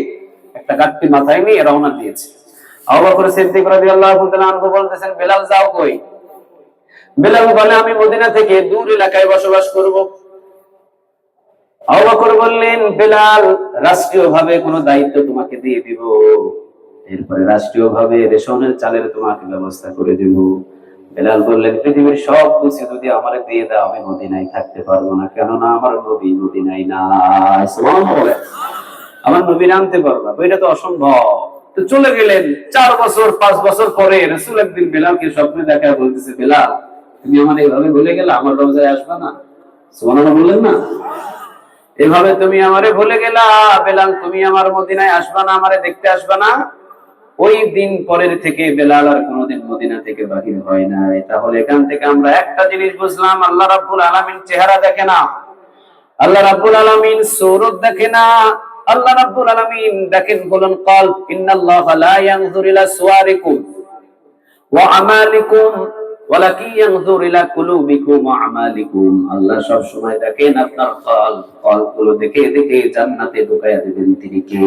একটা গাট্টি মাথায় নিয়ে রওনা দিয়েছে। আবু বকর সিদ্দিক রাদিয়াল্লাহু তাআলা আনহু বলতেছেন, বেলাল যাও কই? বেলাল বলে, আমি মদিনা থেকে দূর এলাকায় বসবাস করব। আবু বকর বললেন, বেলাল, রাষ্ট্রীয়ভাবে কোনো দায়িত্ব তোমাকে দিয়ে দিব, এরপরে রাষ্ট্রীয়ভাবে রেশনের চালের তোমাকে ব্যবস্থা করে দেব। বেলাল বললেন, পৃথিবীর সব কিছু যদি আমারে দিয়ে দাও, আমি মদিনায় থাকতে পারবো না, কেননা আমার নবী মদিনায় নাই। সুবহানাল্লাহ, আমার নবী আনতে পারবো না, এটা তো অসম্ভব। তো চলে গেলেন। 4 বছর 5 বছর পরে রাসূল একদিন বেলালকে স্বপ্নে দেখা বলতেছে, বেলাল, তুমি আমার এইভাবে ভুলে গেলা, আমার রওজায় আসবা না? সুবহানাল্লাহ বললেন না? এভাবে তুমি আমারে ভুলে গেলা বেলাল, তুমি আমার মদিনায় আসবা না, আমারে দেখতে আসবা না? ওই দিন পরের থেকে বেলাল আর কোনোদিন মদিনা থেকে বাহির হয় নাই। তাহলে এখান থেকে আমরা একটা জিনিস বুঝলাম, আল্লাহ রাব্বুল আলামিন চেহারা দেখে না, আল্লাহ রাব্বুল আলামিন সূরত দেখে না, আল্লাহ রাব্বুল আলামিন দেখেন বলেন কলব। ইন্নাল্লাহা লা ইয়ানজুরু ইলা সুওয়ারিকুম ওয়া আমালিকুম ওয়ালাকিন ইয়ানজুরু ইলা কুলুবিকুম ওয়া আমালিকুম। আল্লাহ সব সময় দেখেন আপনার কলবগুলো দেখে দেখে জান্নাতে ঢুকায়া দিবেন তিনি কে?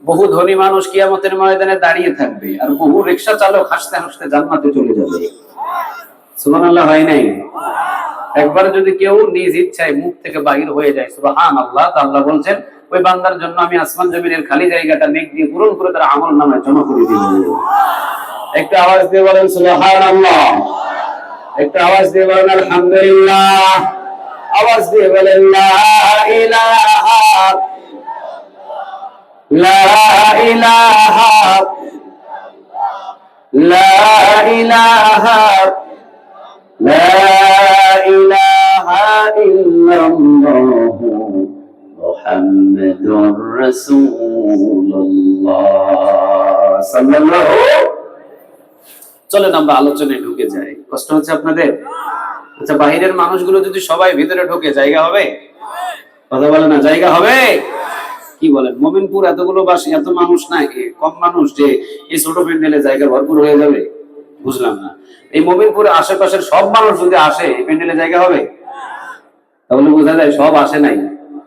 বহু ধনী মানুষ কিয়ামতের ময়দানে দাঁড়িয়ে থাকবে, আর বহু রিকশা চালক হাসতে হাসতে জান্নাতে চলে যাবে। সুবহানাল্লাহ হয় নাই? একবার যদি কেউ নিজ ইচ্ছায় মুখ থেকে বাহির হয়ে যায়, সুবহানাল্লাহ, তা আল্লাহ বলছেন ওই বান্দার জন্য আমি আসমান জমিনের খালি জায়গাটা নেক দিয়ে পূরণ করে তার আমলনামায় জমা করে দিব। একটা আওয়াজ দিয়ে বলেন সুবহানাল্লাহ, একটা আওয়াজ দিয়ে বলেন আলহামদুলিল্লাহ, আওয়াজ দিয়ে বলেন লা ইলাহা লা ইলাহা লা ইলাহা লা ইলাহা ইল্লাল্লাহু মুহাম্মাদুর রাসূলুল্লাহ সাল্লাল্লাহু। চলেন আমরা আলোচনায় ঢুকে যাই। কষ্ট হচ্ছে আপনাদের? আচ্ছা, বাহিরের মানুষগুলো যদি সবাই ভিতরে ঢোকে জায়গা হবে? কথা বলে না, জায়গা হবে? কি বলেন? মোমিনপুর এতগুলো বাস, এত মানুষ না, কম মানুষ যে এই ছোট প্যান্ডেলে জায়গা ভরপুর হয়ে যাবে? বুঝলাম না। এই মোমিনপুরে আশেপাশের সব মানুষ যদি আসে, এই প্যান্ডেলে জায়গা হবে? তাহলে বোঝা যায় সব আসে নাই।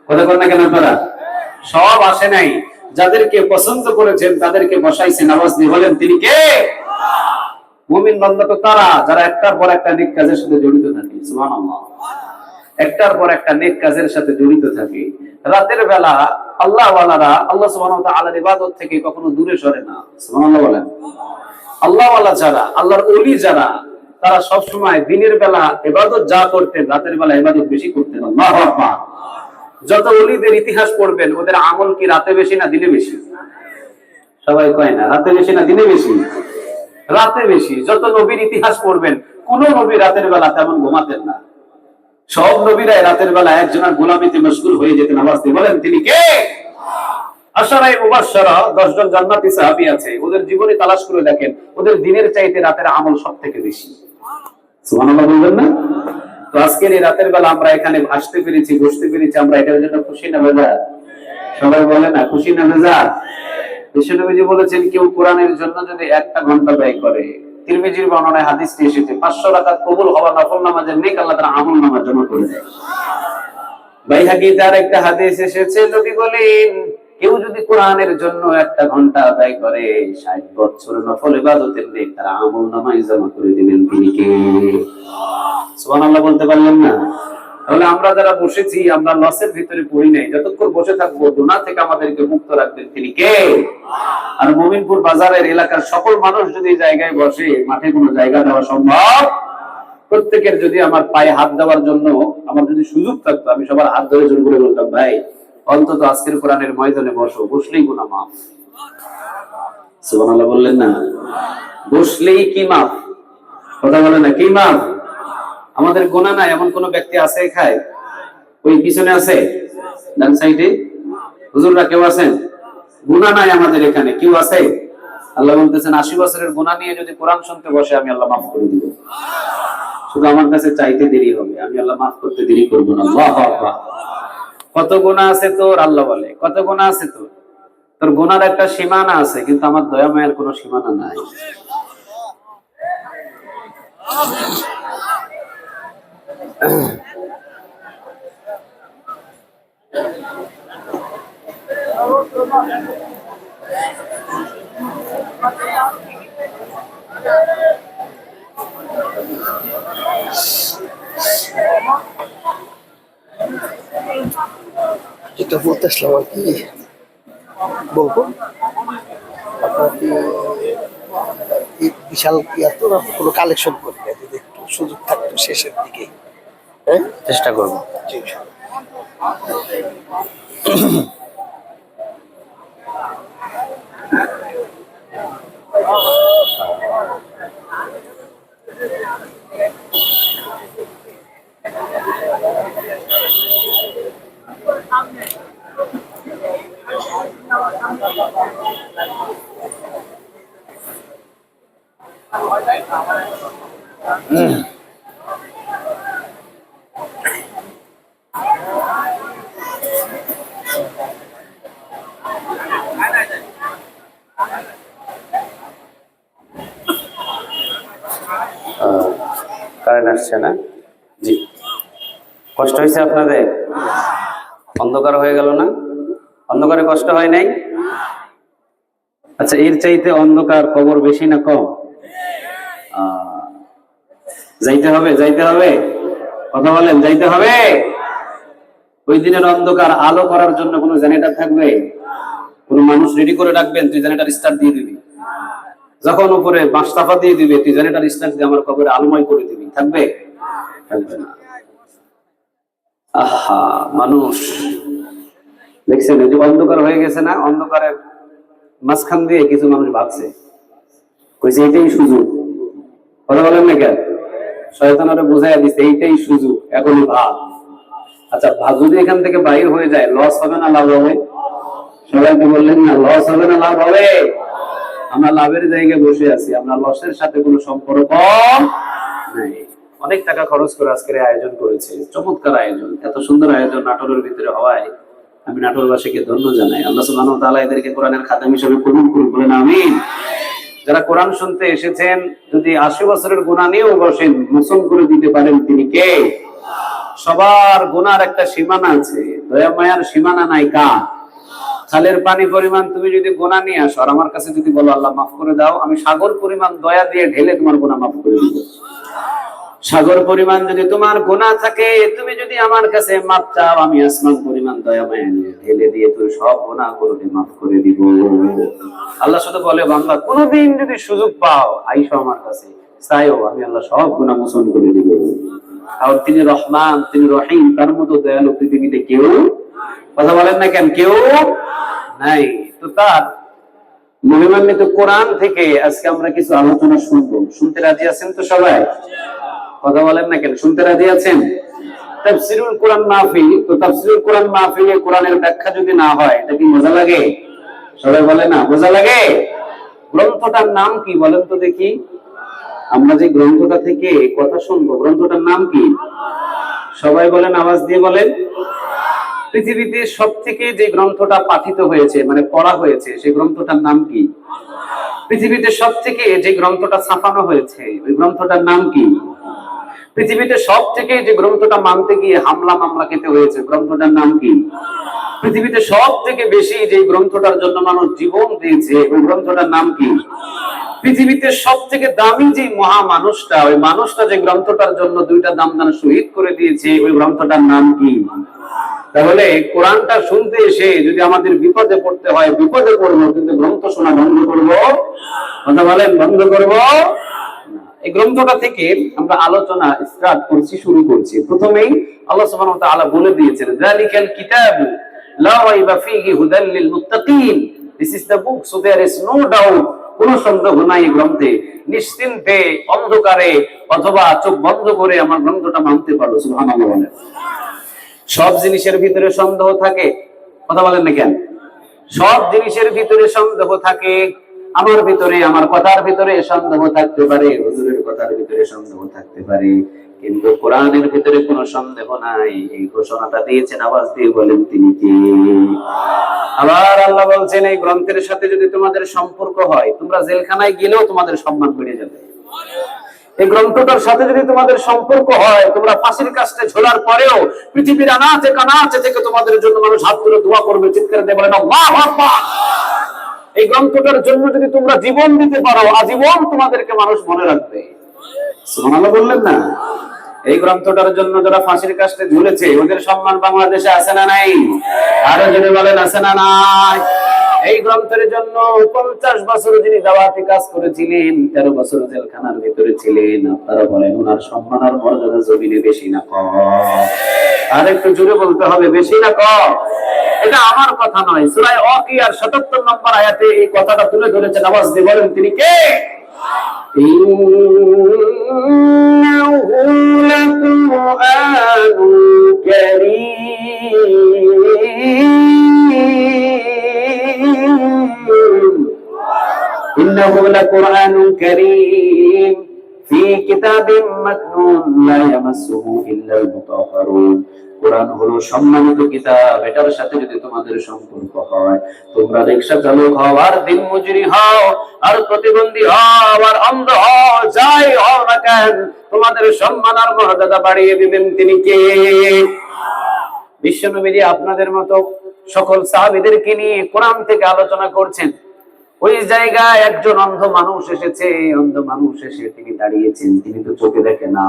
কথা বলেন না কেন আপনারা? সব আসে নাই। যাদেরকে পছন্দ করেছেন তাদেরকে বসাইছেন। আওয়াজ দিয়ে বলেন তিনি কে? মুমিন বান্দা তো তারা যারা একটার পর একটা নেক কাজের সাথে জড়িত থাকে। সুবহানাল্লাহ, একটার পর একটা নেক কাজের সাথে জড়িত থাকে। রাতের বেলা আল্লাহ ওয়ালারা আল্লাহ সুবহানাহু ওয়া তাআলার ইবাদত থেকে কখনো দূরে সরে না। সুবহানাল্লাহ বলেন। আল্লাহ ওয়ালা যারা, আল্লাহর ওলি যারা, তারা সব সময় দিনের বেলা ইবাদত যা করতেন রাতের বেলা ইবাদত বেশি করতেন। আল্লাহু আকবার। যত ওলিদের ইতিহাস পড়বেন ওদের আমল কি রাতে বেশি না দিনে বেশি? সবাই কয় না রাতে বেশি না দিনে বেশি? রাতে বেশি। যত নবীর ইতিহাস পড়বেন কোন নবী রাতের বেলা তেমন ঘুমাতেন না। সব নবীরাই রাতের বেলা একজনের গোলামিতে মশগুল হয়ে যেতেন। আওয়াজ দিয়ে বলেন তিনি কে? আশারায়ে মুবাশশারা 10 জন জান্নাতি সাহাবী আছে, ওদের জীবনে তালাশ করে দেখেন ওদের দিনের চাইতে রাতের আমল সবথেকে বেশি। সুবহানাল্লাহ বলবেন না? তো আজকের এই রাতের বেলা আমরা এখানে আসতে পেরেছি, বসতে পেরেছি, আমরা এটার জন্য খুশি না বেজার? সবাই বলে না খুশি না বেজার? বিশ্বনবীজি বলেছেন কেউ কোরআনের জন্য যদি 1 ঘন্টা ব্যয় করে, তিরমিজির বর্ণনায় হাদিসটি এসেছে 500 রাকাত কবুল হওয়া নফল নামাজের নেক আল্লাহ তাআলা আমল নামা জমা করে দেয়। বাইহাকীতে আরেকটা হাদিস এসেছে, নবী বলেন কেউ যদি কোরআনের জন্য 1 ঘন্টা ব্যয় করে 60 বছর নফল ইবাদতের নেক তার আমল নামায় জমা করে দিবেন। তিনি কে? সুবহানাল্লাহ বলতে পারলেন না? তাহলে আমরা যারা বসেছি আমরা লসের ভিতরে পড়ি নাই, যতক্ষণ বসে থাকবো গুনাহ থেকে আমাদেরকে মুক্ত রাখবেন তিনি কে? আর মুমিনপুর বাজারের এলাকার সকল মানুষ যদি এই জায়গায় বসে, মাঠে কোনো জায়গা দেওয়া সম্ভব? প্রত্যেকের যদি আমার পায়ে হাত দেওয়ার জন্য আমার যদি সুযোগ থাকতো আমি সবার হাত ধরে জোর করে বলতাম ভাই অন্তত আজকের কোরআনের ময়দানে বসো, বসলেই গুনাহ মাফ। সুবহানাল্লাহ বললেন না? বসলেই কি মাফ? কথা বলে না কি মাফ? আমাদের গুনাহ নাই এমন কোন ব্যক্তি আছে খায়? ওই পিছনে আছে ডান সাইডে হুজুররা কেউ আছেন? গুনাহ নাই আমাদের এখানে কেউ আছে? আল্লাহ বলতেছেন 80 বছরের গুনাহ নিয়ে যদি কোরআন শুনতে বসে আমি আল্লাহ মাফ করে দিব। শুধু আমার কাছে চাইতে দেরি হবে, আমি আল্লাহ মাফ করতে দেরি করব না। আল্লাহু আকবার। কত গুনাহ আছে তোর? আল্লাহ বলে কত গুনাহ আছে তোর? তোর গুনার একটা সীমানা আছে, কিন্তু আমার দয়া মায়ের কোনো সীমানা নাই। যেটা বলতে আসলাম আর কি বলবো, আপনার কি এই বিশাল এত কোনো কালেকশন করবে যদি একটু সুযোগ থাকতো শেষের দিকে? হ্যাঁ, চেষ্টা করব। জি। কারেন্ট আসছে না? জি, কষ্ট হয়েছে আপনাদের? অন্ধকার হয়ে গেল না? অন্ধকারে কষ্ট হয় নাই? আচ্ছা, এর চাইতে অন্ধকার কবর বেশি না কম? যাইতে হবে, যাইতে হবে, কথা বলেন, যাইতে হবে। ওই দিনের অন্ধকার আলো করার জন্য কোনো জেনারেটর থাকবে? কোন মানুষ রেডি করে রাখবেন, তুই জেনারেটর স্টার্ট দিয়ে দিবি। যখন উপরে বাঁশতাফা দিয়ে দিবে তুই জেনারেটর স্টার্ট দিয়ে আমার কবরে আলোময় করে দিবি, থাকবে? থাকবে না। আহা, মানুষ দেখছেন এই যে অন্ধকার হয়ে গেছে না, অন্ধকারের মাঝখান দিয়ে কিছু মানুষ ভাবছে, কইছে এটাই সুযোগ। কথা বলেন না কেন? শয়তানরে বুঝাইয়া দিচ্ছে এইটাই সুযোগ, এখনই ভাব। আচ্ছা, যদি এখান থেকে বাইর হয়ে যায় লস হবে না লাভ হবে? সবাইকে বললেন না লস হবে না লাভ হবে? আমরা লাভের জায়গায় বসে আছি, আমরা লসের সাথে কোনো সম্পর্ক নাই। অনেক টাকা খরচ করে আজকের আয়োজন করেছে, চমৎকার আয়োজন, এত সুন্দর আয়োজন নাটোরের ভিতরে হওয়ায় আমি নাটোরবাসীকে ধন্য জানাই। আল্লাহ সুবহানাহু ওয়া তাআলা এদেরকে কোরআনের খাদেম হিসেবে কবুল করুন, বলেন আমিন। যারা কোরআন শুনতে এসেছেন যদি 80 বছরের গুনাহ নিয়েও বসেন মোচন করে দিতে পারেন তিনি কে? সবার গুনার একটা সীমানা আছে, দয়া মায়ার সীমানা নাই কার? খালের পানি পরিমাণ তুমি যদি গুনাহ নিয়ে আসো আর আমার কাছে যদি বলো আল্লাহ মাফ করে দাও, আমি সাগর পরিমাণ দয়া দিয়ে ঢেলে তোমার গুনাহ মাফ করে দিব। সাগর পরিমাণ যদি তোমার গুনাহ থাকে তুমি যদি আমার কাছে মাফ চাও, আমি আসমান পরিমাণ দয়া মায়া নিয়ে ঢেলে দিয়ে তোর সব গুনাহ করে মাফ করে দিব। আল্লাহ শুধু বলে বান্দা কোনদিন যদি সুযোগ পাও আইসো আমার কাছে, চাইও আমি আল্লাহ সব গুনাহ মোচন করে দিব। আর তিনি রহমান, তিনি রহিম, তার মতো দয়ালু পৃথিবীতে কেউ, কথা বলেন না কেন, কেউ নাই। তো তার মহিমান্বিত কোরআন থেকে আজকে আমরা কিছু আলোচনা শুনবো। শুনতে রাজি আছেন তো সবাই? কথা বলেন না কেন, শুনতে রাজি আছেন? তাফসীরুল কোরআন মাহফিল, তো তাফসীরুল কোরআন মাহফিলে কোরআনের ব্যাখ্যা যদি না হয় এটা কি মজা লাগে? সবাই বলে না মজা লাগে? গ্রন্থটার নাম কি বলেন তো দেখি? আমরা যে গ্রন্থটা থেকে কথা শুনবো, গ্রন্থটার নাম কি? সবাই বলেন, আওয়াজ দিয়ে বলেন। পৃথিবীতে সব থেকে যে গ্রন্থটা পাঠিত হয়েছে, মানে পড়া হয়েছে, সেই গ্রন্থটার নাম কি? পৃথিবীতে সব থেকে যে গ্রন্থটা ছাপানো হয়েছে, ওই গ্রন্থটার নাম কি? পৃথিবীতে সব থেকে যে গ্রন্থটা মানতে গিয়ে হামলা মামলা খেতে হয়েছে, গ্রন্থটার নাম কি? পৃথিবীতে সব থেকে বেশি যে গ্রন্থটার জন্য মানুষ জীবন দিয়েছে, ওই গ্রন্থটার নাম কি? পৃথিবীতে সব থেকে দামি যে মহা মানুষটা, ওই মানুষটা যে গ্রন্থটার জন্য দুইটা দামদান শহীদ করে দিয়েছে, ওই গ্রন্থটার নাম কি? তাহলে কোরআনটা শুনতে এসে যদি আমাদের বিপদে পড়তে হয়, বিপদে পড়বো, কিন্তু গ্রন্থ শোনা বন্ধ করবো? কথা বলেন, বন্ধ করবো? এই গ্রন্থটা থেকে আমরা আলোচনা স্টার্ট করছি, শুরু করছি। প্রথমেই আল্লাহ সুবহানাহু ওয়া তাআলা বলে দিয়েছেন, যালিকাল কিতাবু লা রাইবা ফীহি হুদাল লিল মুত্তাকিন। This is the book, so there is no doubt, কোন সন্দেহ নাই গ্রন্থে। নিশ্চিন্তে অন্ধকারে অথবা চোখ বন্ধ করে আমার গ্রন্থটা মানতে পারো। সুবহানাল্লাহ বলেন। সব জিনিসের ভিতরে সন্দেহ থাকে, কথা বলেন না কেন? সব জিনিসের ভিতরে সন্দেহ থাকে। আমার ভিতরে, আমার কথার ভিতরে সন্দেহ থাকতে পারে, হুজুরের কথার ভিতরে সন্দেহ থাকতে পারে, কিন্তু কোরআনের ভিতরে কোনো সন্দেহ নাই। এই ঘোষণাটা দিয়েছেন, আওয়াজ দিয়ে বলেন তিনি কে? আবার আল্লাহ বলছেন, এই গ্রন্থের সাথে যদি তোমাদের সম্পর্ক হয়, তোমরা জেলখানায় গেলেও তোমাদের সম্মান বেড়ে যাবে। এই গ্রন্থটার সাথে যদি তোমাদের সম্পর্ক হয়, তোমরা ফাঁসির কাস্টে ঝোলার পরেও পৃথিবীর আনাচে কানাচে থেকে তোমাদের জন্য মানুষ হাত তুলে দোয়া করবে, চিৎকার দিয়ে বলেন আল্লাহু আকবার। এই গ্রন্থটার জন্য যদি তোমরা জীবন দিতে পারো, আজীবন তোমাদেরকে মানুষ মনে রাখবে। সুবহানাল্লাহ বললেন না? এই গ্রন্থটার জন্য যারা ফাঁসির কাস্টে ঝুলেছে, ওদের সম্মান বাংলাদেশে আছে না নাই? আরো যদি বলেন আছে না নাই? এই গ্রন্থের জন্য 50 বছর যিনি দাওয়াতি কাজ করেছিলেন, 13 বছর জেলখানার ভিতরে ছিলেন, আপনারা বলেন ওনার সম্মান আর মর্যাদা জমিনে বেশি না কম? আর একটু জোরে বলতে হবে, বেশি না কম? এটা আমার কথা নয়, সূরা ওয়াকিয়ার 77 নম্বর আয়াতে এই কথাটা তুলে ধরেছেন, আওয়াজ দিয়ে বলেন তিনি কে? ইন্নাহু লাকুরআনুন কারীম, ইন্নাহু লাকুরআনুন কারীম ফি কিতাবিম মাকনুন লা ইয়ামাসসুহু ইল্লাল মুতাহহারুন। কোরআন হলো সম্মানিত কিতাব, এটার সাথে যদি তোমাদের সম্পর্ক হয়, তোমরা রিকশা চালক হও, আর দিন মজুরি হও, আর প্রতিবন্ধী হও, আর অন্ধ হও, যাই হও না কেন, তোমাদের সম্মান আর মর্যাদা বাড়িয়ে দিবেন তিনি কে? বিশ্বনবী আপনাদের মতো সকল সাহাবীদেরকে নিয়ে কোরআন থেকে আলোচনা করছেন। ওই জায়গায় একজন অন্ধ মানুষ এসেছে, অন্ধ মানুষ এসে তিনি দাঁড়িয়েছেন, তিনি তো চোখে দেখে না।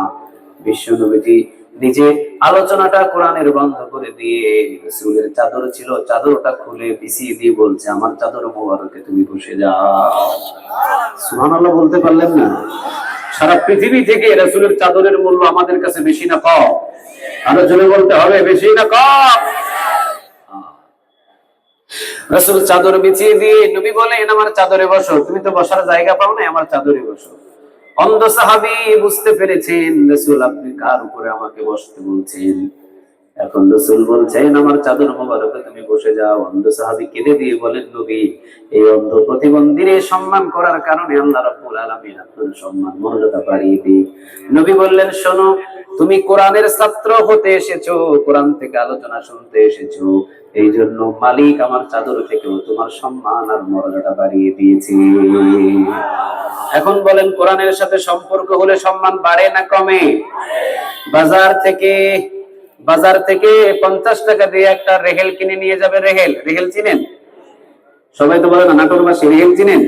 বিশ্বনবী নিজে আলোচনাটা কোরআনের বন্ধ করে দিয়ে, রাসূলের চাদর ছিল, চাদরটা খুলে বিছিয়ে দিয়ে বলছে, আমার চাদর মোবারকে তুমি বসে যাও। সুবহানাল্লাহ বলতে পারলেন না? সারা পৃথিবী থেকে রাসূলের চাদরের মূল্য আমাদের কাছে বেশি না কম? আরো জোরে বলতে হবে, বেশি না কম? রাসূল চাদর বিছিয়ে দিয়ে নবী বলেন, আমার চাদরে বসো। তুমি তো বসার জায়গা পাও না, আমার চাদরে বসো। অন্ধ সাহাবী বুঝতে পেরেছেন, রাসূল আপনি কার উপরে আমাকে বসতে বলছেন? এখন রাসূল বলছেন, আমার চাদর মোবারকে তুমি বসে যাও। অন্ধ সাহাবী কেঁদে দিয়ে বলেন, নবী এই অন্ধ প্রতিবন্ধীর সম্মান করার কারণে আল্লাহ রাব্বুল আলামিন আপনার সম্মান মর্যাদা বাড়িয়ে দিই। নবী বললেন, শোনো, তুমি কোরআনের ছাত্র হতে এসেছো, কোরআন থেকে আলোচনা শুনতে এসেছো, এই জন্য মালিক আমার চাদর থেকেও তোমার সম্মান আর মর্যাদা বাড়িয়ে দিয়েছে। এখন বলেন, কোরআনের সাথে সম্পর্ক হলে সম্মান বাড়ে না কমে? বাজার থেকে 50 টাকা দিয়ে একটা রেহেল কিনে নিয়ে যাবে। রেহেল চিনেন? সবাই তো বলে না, নাটোরবাসী রেহেল চিনেন?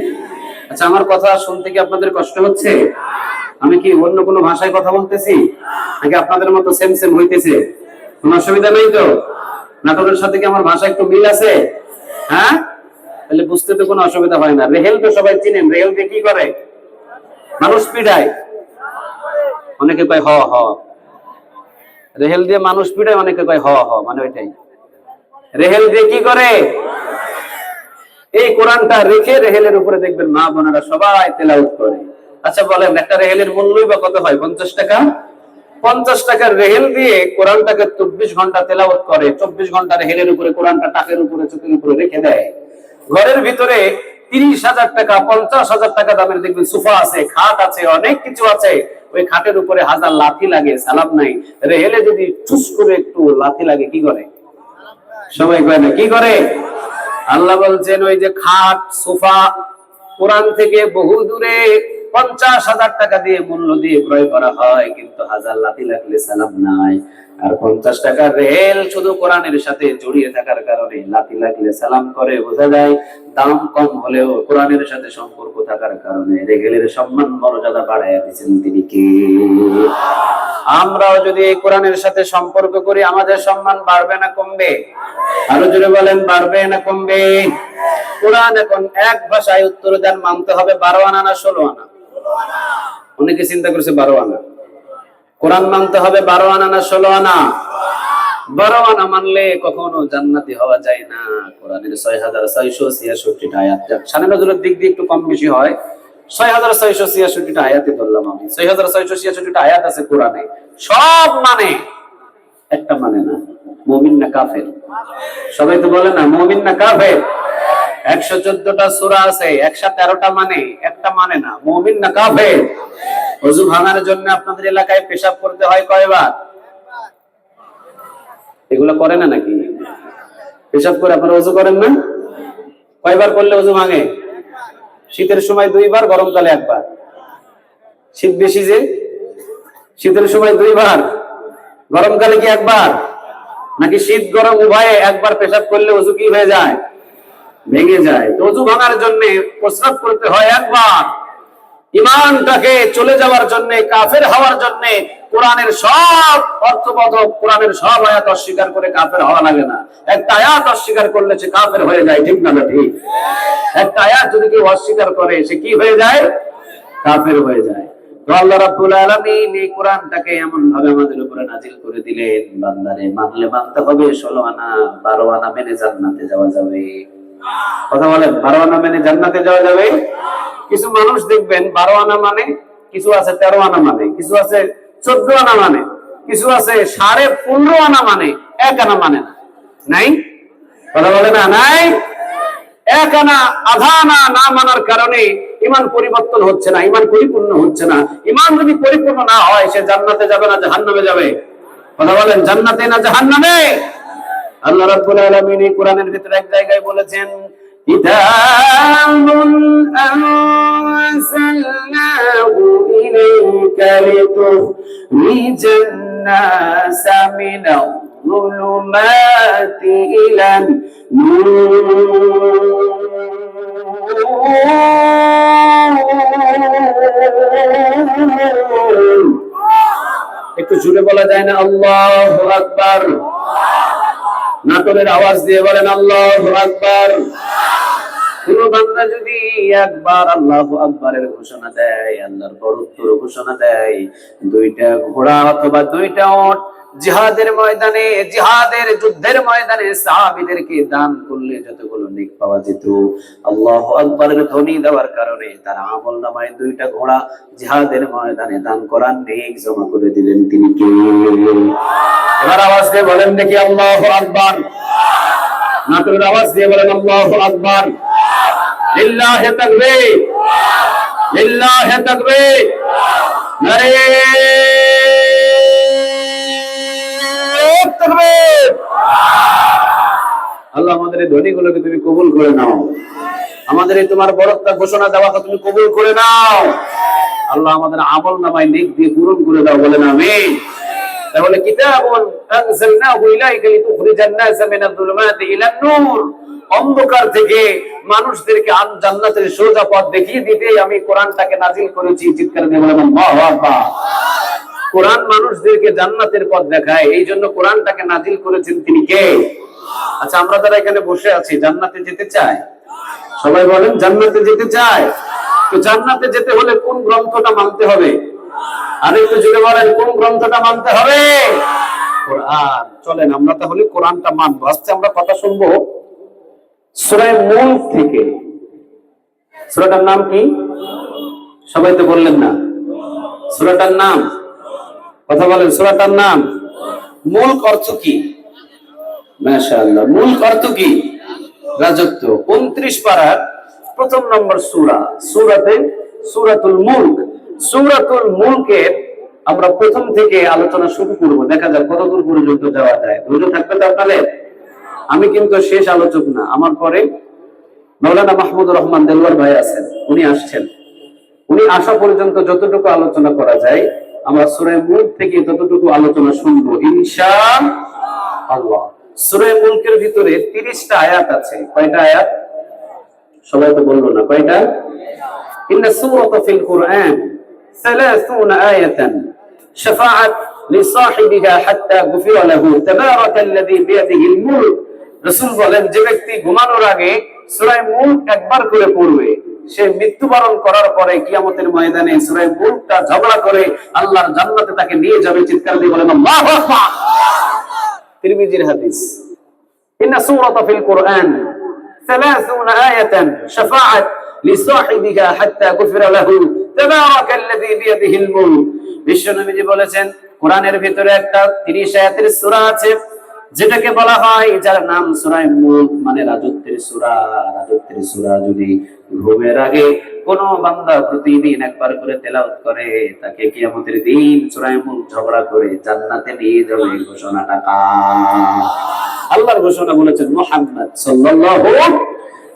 আচ্ছা, আমার কথা শুনতে কি আপনাদের কষ্ট হচ্ছে? আমি কি অন্য কোনো ভাষায় কথা বলতেছি নাকি আপনাদের মতো সেম সেম হইতেছে? কোনো অসুবিধা নেই তো? নাটকের সাথে কি আমার ভাষা একটু মিল আছে? হ্যাঁ, তাহলে বুঝতে তো কোনো অসুবিধা হয় না। রেহেল তো সবাই চিনেন। রেহেল দিয়ে কি করে? মানুষ পিড়ায়। অনেকে কয় হ হ, রেহেল দিয়ে মানুষ পিটায়, অনেকে কয় হ হ, মানে ওইটাই। রেহেল দিয়ে কি করে? এই কোরআনটা রেখে রেহেলের উপরে দেখবেন মা বোনেরা সবাই তেলাওয়াত করে। আচ্ছা বলেন, একটা রেহেলের মূল্যই বা কত হয়? 50 টাকা। 50 টাকার রেহেল দিয়ে কোরআনটাকে 24 ঘন্টা তেলাওয়াত করে, 24 ঘন্টা রেহেলের উপরে কোরআনটা টাকের উপরে চোখের উপরে রেখে দেয়। ঘরের ভিতরে 30,000 টাকা 50,000 টাকা দামের দেখবেন সোফা আছে, খাট আছে, অনেক কিছু আছে, ওই খাটের উপরে হাজার লাথি লাগে, সালাম নাই। রেহেলে যদি চুস করে একটু লাথি লাগে, কি করে? সবাই কয় না, কি করে? আল্লাহ বলছেন ওই যে খাট সোফা কোরআন থেকে বহু দূরে 50,000 টাকা দিয়ে মূল্য দিয়ে ক্রয় করা হয়, কিন্তু হাজার লাথি লাগলে সালাম নাই। আর 50 টাকার রেল শুধু কোরআনের সাথে জড়িয়ে থাকার কারণে লাথি লাগলে সালাম করে। বোঝা যায় দাম কম হলেও কোরআনের সাথে সম্পর্ক থাকার কারণে রেগেলের সম্মান মর্যাদা বাড়াইয়া দিচ্ছেন তিনি কে? আমরাও যদি এই কোরআনের সাথে সম্পর্ক করি, আমাদের সম্মান বাড়বে না কমবে? আরো জোরে বলেন, বাড়বে না কমবে? কোরআন এখন এক ভাষায় উত্তর দেন, মানতে হবে 12 আনা না 16 আনা? অনেকে চিন্তা করছে 12 আনা। কোরআন মানতে হবে 12 আনা না 16 আনা? 12 আনা মানলে কখনো জান্নাতি হওয়া যায় না। কোরআনের 6,666টা আয়াত, শানে নজরুলের দিক দিয়ে একটু কম বেশি হয়, 6,666টা আয়াতে ধরলাম আমি। 6,666টা আয়াত আছে কোরআনে, সব মানে, একটা মানে না। মুমিন না কাফের? সবাই তো বলে না মুমিন না কাফের? 114টা সূরা আছে, 113টা মানে, একটা মানে না। মুমিন না কাফের? ওযু ভাঙার জন্য আপনাদের এলাকায় পেশাব করতে হয় কয়বার? এগুলো করে না নাকি? পেশাব করে আপনারা ওযু করেন না? কয়বার করলে ওযু ভাঙে? শীতের সময় 2 বার, গরমকালে 1 বার। শীত বেশি যে, শীতের সময় 2 বার, গরমকালে কি 1 বার? নাকি শীত গরম উভয়ে একবার পেশাব করলে ওযু কি হয়ে যায়? ভেঙে যায়। তো ওযু ভাঙার জন্য প্রস্রাব করতে হয় 1 বার। ঈমানটাকে চলে যাওয়ার জন্য, কাফের হওয়ার জন্য কোরআনের সব অর্থবোধক, কোরআনের সব আয়াত অস্বীকার করে কাফের হওয়া লাগে না। একটা আয়াত অস্বীকার করলে সে কাফের হয়ে যায়, ঠিক না? ঠিক। একটা আয়াত যদি কেউ অস্বীকার করে, সে কি হয়ে যায়? কাফের হয়ে যায়। তো আল্লাহ রাব্বুল আলামিন এই কোরআনটাকে এমন ভাবে আমাদের উপরে নাজিল করে দিলেন, বান্দারে মানলে মানতে হবে 16 আনা, 12 আনা মেনে জান্নাতে যাওয়া যাবে। কথা বলেন, 12 আনা মেনে জান্নাতে যাওয়া যাবে? কিছু মানুষ দেখবেন 12 আনা মানে, কিছু আছে 13 আনা মানে, কিছু আছে 14 আনা মানে, কিছু আছে 15.5 আনা মানে, 1 আনা মানে না। নাই? কথা বলে না, নাই? 1 আনা আধা আনা না মানার কারণে ঈমান পরিবর্তন হচ্ছে না, ঈমান পরিপূর্ণ হচ্ছে না। ঈমান যদি পরিপূর্ণ না হয়, সে জান্নাতে যাবে না জাহান্নামে যাবে? কথা বলেন, জান্নাতে না জাহান্নামে? আল্লাহ রাব্বুল আলামিন এই কোরআনের ভিতরে এক জায়গায় বলেছেন, কিতাবুন আনসালনাহু ইলাইকা লিতুখরিজান নাসা মিনাল যুলুমাতি ইলান নূর। একটু জোরে বলা যায় না আল্লাহু আকবার? নাটকের আওয়াজ দিয়ে বলেন আল্লাহু আকবার। কোন বান্দা যদি একবার আল্লাহু আকবারের ঘোষণা দেয়, আল্লাহর বড়ত্বের ঘোষণা দেয়, 2টা ঘোড়া অথবা 2টা উট জিহাদের ময়দানে, জিহাদের যুদ্ধের ময়দানে সাহাবীদেরকে দান করলে যতগুলো নেক পাওয়া যেত, আল্লাহু আকবারের ধ্বনি দেওয়ার কারণে তার আমলনামায় 2টা ঘোড়া জিহাদের ময়দানে দান করার নেক জমা করে দিলেন তিনি কে? এবার আওয়াজ দিয়ে বলেন দেখি আল্লাহু আকবার। নাটকের আওয়াজ দিয়ে বলেন আল্লাহু আকবার। লিল্লাহি তাকবীর, লিল্লাহি তাকবীর, নারে তাকবীর। আল্লাহ আমাদের এই ধ্বনিগুলোকে তুমি কবুল করে নাও, আমাদের এই তোমার বড়ত্ব ঘোষণা দেওয়াকে তুমি কবুল করে নাও। আল্লাহ আমাদের আমলনামায় নেক দিয়ে পূরণ করে দাও, বলেন আমিন। তাহলে কিতাবুন আনজালনাহু ইলাইকা লিতুখরিজান নাসা মিনাল যুলুমাতি ইলান নূর, অন্ধকার থেকে মানুষদেরকে জান্নাতের সোজা পথ দেখিয়ে দিতে আমি কোরআনটাকে নাজিল করেছি। চিৎকার দিয়ে বলেন আল্লাহু আকবার। কোরআন মানুষদেরকে জান্নাতের পথ দেখায়, এই জন্য কোরআনটাকে নাজিল করেছেন তিনি কে? আচ্ছা, আমরা যারা এখানে বসে আছি জান্নাতে যেতে চাই? সবাই বলেন জান্নাতে যেতে চাই। তো জান্নাতে যেতে হলে কোন গ্রন্থটা মানতে হবে? আর একটু জুড়ে বলেন কোন গ্রন্থটা মানতে হবে? কোরআন। চলেন আমরা তাহলে কোরআনটা মানবো। আজকে আমরা কথা শুনবো সূরা মুলক থেকে। সূরাটার নাম কি? সবাই তো বললেন না। সূরাটার নাম, কথা বলেন, সূরাটার নাম মুলক। অর্থ কি? মাশাআল্লাহ, মুলক অর্থ কি? রাজত্ব। 29 পারার প্রথম নম্বর সূরা, সূরাতুল মুলক। সূরাতুল মুলকের আমরা প্রথম থেকে আলোচনা শুরু করব। দেখা যাক কতদূর পর্যন্ত যাওয়া যায়। ধৈর্য থাকবে তো আপনাদের? আমি কিন্তু শেষ আলোচক না, আমার পরে মাওলানা মাহমুদুর রহমান দেলওয়ার ভাই আছেন, উনি আসছেন। উনি আসা পর্যন্ত যতটুকু আলোচনা করা যায় আমরা সূরা মুলক থেকে ততটুকু আলোচনা শুনবো ইনশাআল্লাহ। সূরা মুলকের ভিতরে 30টা আয়াত আছে। কয়টা আয়াত? সবাই তো বললো না কয়টা। ইন্না সূরাতা ফিল কুরআন 30 আয়াতান শাফাআত লিসাহিবিহা হাত্তা গুফিরা লাহু তাবারাকাল্লাযী বিয়াদিহিল মুলক। রাসূল বলেন, যে ব্যক্তি ঘুমানোর আগে সূরা মুলক একবার করে পড়বে, সে মৃত্যুবরণ করার পরে কিয়ামতের ময়দানে সূরা মুলকটা ঝগড়া করে আল্লাহর জান্নাতে তাকে নিয়ে যাবে। চিৎকার দিয়ে বলেন আল্লাহু আকবার। তিরমিজির হাদিস। ইন্না সূরাতা ফিল কুরআন 30 আয়াতান শাফাআত লিসাহিবিহা হাত্তা গুফিরা লাহু তাবারাকাল্লাযী বিয়াদিহিল মুলক। বিশ্বনবীজি বলেছেন, কোরআনের ভিতরে একটা 30 আয়াতের সূরা আছে যেটাকে বলা হয়, যার নাম সূরা মুলক, মানে রাজত্বের সূরা। রাজত্বের সূরা যদি ঘুমের আগে কোন বান্দা প্রতিদিন একবার করে তেলাওয়াত করে, তাকে কিয়ামতের দিন সূরা মুলক ঝগড়া করে জান্নাতে নিয়ে যাবে। ঘোষণাটা কার? আল্লাহর ঘোষণা বলেছেন মুহাম্মদ সাল্লাল্লাহু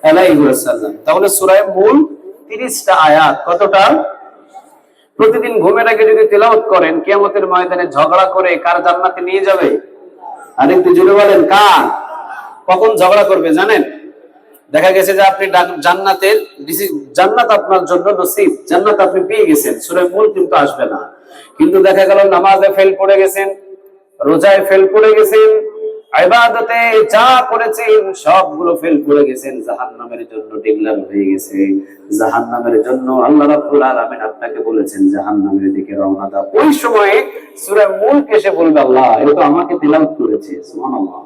আলাইহি ওয়াসাল্লাম। তাহলে সূরা মুলক 30টা আয়াত। কতটা? প্রতিদিন ঘুমের আগে যদি তেলাওয়াত করেন, কিয়ামতের ময়দানে ঝগড়া করে কার জান্নাতে নিয়ে যাবে? আরেকটু জোরে বলেন কার? কখন ঝগড়া করবে জানেন? দেখা গেছে যে আপনি জান্নাত আপনার জন্য নসিব, জান্নাত আপনি পেয়ে গেছেন, সূরা মুলক কিন্তু আসবে না। কিন্তু দেখা গেল নামাজে ফেল পড়ে গেছেন, রোজায় ফেল পড়ে গেছেন, ইবাদতে যা করেছেন সবগুলো ফেল পড়ে গেছেন, জাহান্নামের জন্য ডিগলার হয়ে গেছে। জাহান্নামের জন্য আল্লাহ রাব্বুল আলামিন আপনাকে বলেছেন জাহান্নামের দিকে রওনা দাও। ওই সময়ে সূরা মুলক এসে বলবে, আল্লাহ এটা তো আমাকে তেলাওয়াত করেছে, সুবহানাল্লাহ,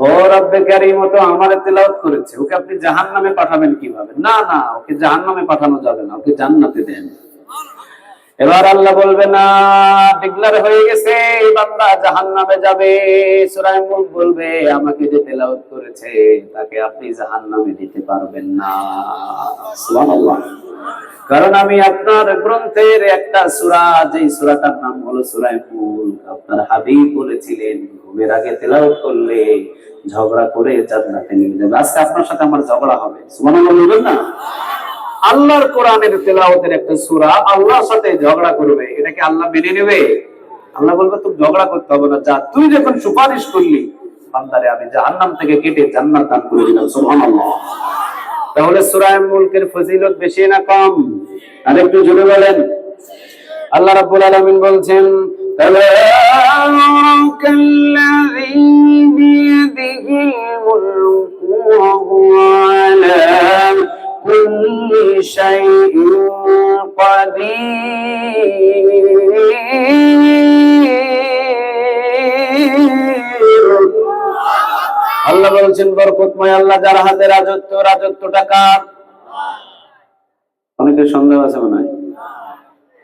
ও রব্বে কারীম তো আমারে তেলাওয়াত করেছে, ওকে আপনি জাহান্নামে পাঠাবেন কিভাবে? না না, ওকে জাহান্নামে পাঠানো যাবে না, ওকে জান্নাতে দেন। এবার আল্লাহ বলবে, না, ডিক্লেয়ার হয়ে গেছে, এই বান্দা জাহান্নামে যাবে। সূরা মুলক বলবে, আমাকে যে তেলাওয়াত করেছে তাকে আপনি জাহান্নামে দিতে পারবেন না। সুবহানাল্লাহ। কারণ আমি আপনার গ্রন্থের একটা সূরা, যেই সূরাটার নাম হলো সূরা মুলক, আপনার হাবিব বলেছিলেন ঘুমের আগে তেলাওয়াত করলে ঝগড়া করে জান্নাতে নিয়ে যাবে। আজকে আপনার সাথে আমার ঝগড়া হবে, সুবহানাল্লাহ বলবেন না? আল্লাহর কোরআনের তেলাওয়াতের একটা সূরা আল্লাহর সাথে ঝগড়া করবে, এটা কি আল্লাহ মেনে নেবে? আল্লাহ বলবে, তুমি ঝগড়া করতে হবে না, যা, তুই যখন সুপারিশ করলি বান্দারে আমি জাহান্নাম থেকে কেটে জান্নাত দান করে দিলাম। সুবহানাল্লাহ। তাহলে সূরা মুলকের ফজিলত বেশি না কম? আরেকটু জোরে বলেন। আল্লাহ রাব্বুল আলামিন বলছেন, তাবারাকাল্লাযী বিয়াদিহিল মুলকু ওয়া হুয়া আলা কুল্লি শাইইন কাদির। আল্লাহ বলছেন, বরকতময় আল্লাহ যার হাতে রাজত্ব, রাজত্বটা কার? অনেকের সন্দেহ আছে মনে হয়।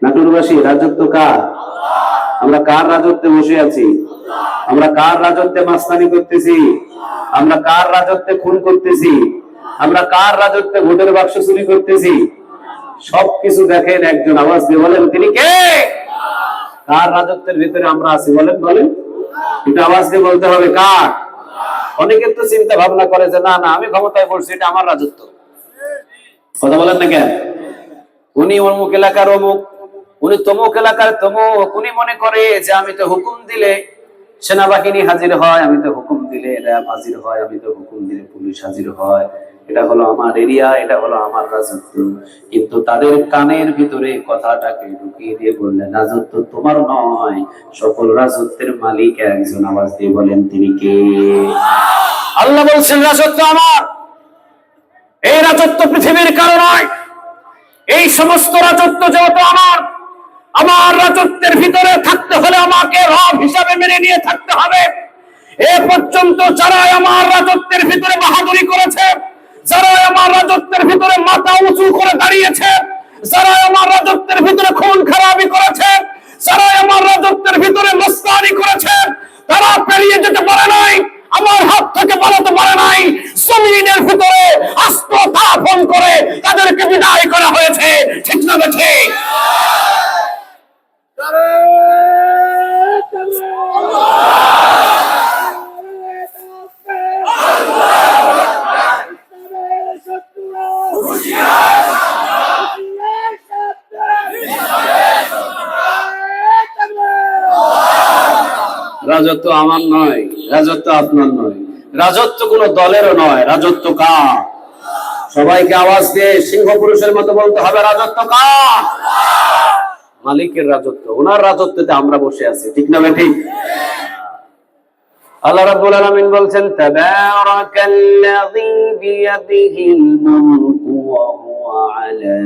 নাটোরবাসী, রাজত্ব কার? আমরা কার রাজত্বে বসে আছি? আমরা কার রাজত্বে মাস্তানি করতেছি? আমরা কার রাজত্বে খুন করতেছি? আমরা কার রাজত্বে ভোটের বাক্স চুরি করতেছি? সবকিছু দেখেন, একজন আওয়াজ দিয়ে বলেন তিনি কে? কার রাজত্বের ভিতরে আমরা আছি? বলেন বলেন, এটা আওয়াজ দিয়ে বলতে হবে কার? অনেকের তো চিন্তা ভাবনা করে যে না না, আমি ক্ষমতায় বসছি, এটা আমার রাজত্ব। কথা বলেন না কেন? উনি অমুক এলাকার অমুক, উনি তমুক এলাকার তমুক, উনি মনে করে যে আমি তো হুকুম দিলে সেনাবাহিনী হাজির হয়, আমি তো হুকুম দিলে র্যাব হাজির হয়, আমি তো হুকুম দিলে পুলিশ হাজির হয়, এটা হলো আমার এরিয়া, এটা হলো আমার রাজত্ব। কিন্তু তাদের কানের ভিতরে কথাটাকে ঢুকিয়ে দিয়ে বললেন, রাজত্ব তোমার নয়, সকল রাজত্বের মালিক একজন। আওয়াজ দিয়ে বলেন তিনি কে? আল্লাহ বলছেন, রাজত্ব আমার। এই রাজত্ব পৃথিবীর কারো নয়, এই সমস্ত রাজত্ব যেহেতু আমার, আমার রাজত্বের ভিতরে থাকতে হলে আমাকে রব হিসাবে মেনে নিয়ে থাকতে হবে। এ পর্যন্ত যারা আমার রাজত্বের ভিতরে বাহাদুরি করেছে, যারা আমার রাজত্বের ভিতরে মাথা উঁচু করে দাঁড়িয়েছে, যারা আমার রাজত্বের ভিতরে খুন খারাপি করেছে, যারা আমার রাজত্বের ভিতরে মস্তানি করেছে, তারা পেরিয়ে যেতে পারে নাই, আমার হাত থেকে পালাতে পারে নাই। জমিনের ভিতরে আস্ত স্থাপন করে তাদেরকে বিদায় করা হয়েছে। ঠিক না ঠিক? রাজত্ব আমার নয়, রাজত্ব আপনার নয়, রাজত্ব কোনো দলেরও নয়, রাজত্ব কার? সবাইকে আওয়াজ দিয়ে সিংহ পুরুষের মতো বলতে হবে, রাজত্ব কার? মালিকের রাজত্ব, ওনার রাজত্বতে আমরা বসে আছি। ঠিক না ঠিক? আল্লাহ রাব্বুল আলামিন বলছেন, তাবারাকাল্লাযী বিয়াদিহিল মুলকু ওয়া হুয়া আলা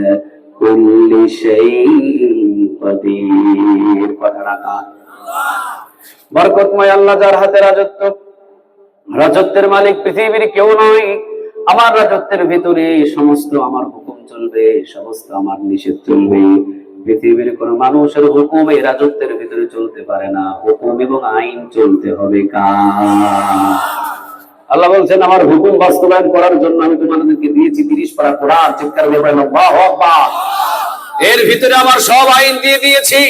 কুল্লি শাইইন কাদির। কথাটা কার? বরকতময় আল্লাহ, যার হাতে রাজত্ব। রাজত্বের মালিক পৃথিবীর কেউ নয়। আমার রাজত্বের ভিতরে সমস্ত আমার হুকুম চলবে, সমস্ত আমার নিষেধ চলবে। পৃথিবীর কোন মানুষের হুকুম এই রাজত্বের ভিতরে চলতে পারে না। হুকুম এবং আইন চলতে হবে কার? আল্লাহ বলছেন, আমার হুকুম বাস্তবায়ন করার জন্য আমি তোমাদেরকে দিয়েছি 30 পারা কোরআন। চিৎকার করে বলেন আল্লাহু আকবার। এর ভিতরে আমার সব আইন দিয়ে দিয়েছি।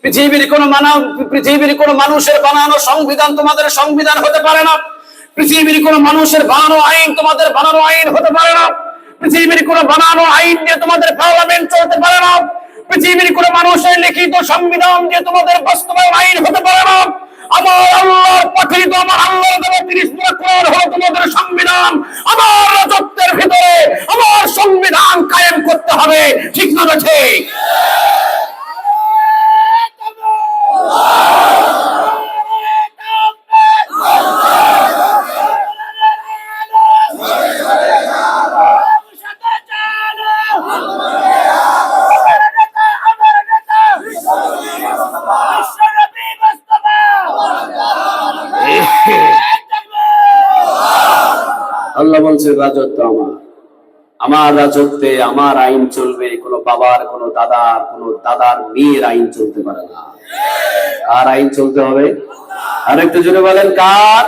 পৃথিবীর কোন মানুষের বানানো সংবিধান তোমাদের সংবিধান হতে পারে না। পৃথিবীর কোন মানুষের বানানো আইন তোমাদের বানানো আইন হতে পারে না। পৃথিবীর কোন বানানো আইন দিয়ে তোমাদের পার্লামেন্ট চলতে পারে না। পৃথিবীর কোন মানুষের লিখিত সংবিধান দিয়ে তোমাদের বাস্তবায়ন আইন হতে পারে না। আমার আল্লাহর পাঠিত, আমার আল্লাহর দেওয়া 30 পারা কোরআন হলো তোমাদের সংবিধান। আমার রাজত্বের ভিতরে আমার সংবিধান কায়েম করতে হবে। ঠিক না ঠিক? আল্লাহ বলছে, রাজত্ব আমার। আমার রাজত্বে আমার আইন চলবে। কোন বাবার, কোন দাদার মেয়ের আইন চলতে পারে না। কার আইন চলতে হবে? আরেকটু জোরে বলেন, কার?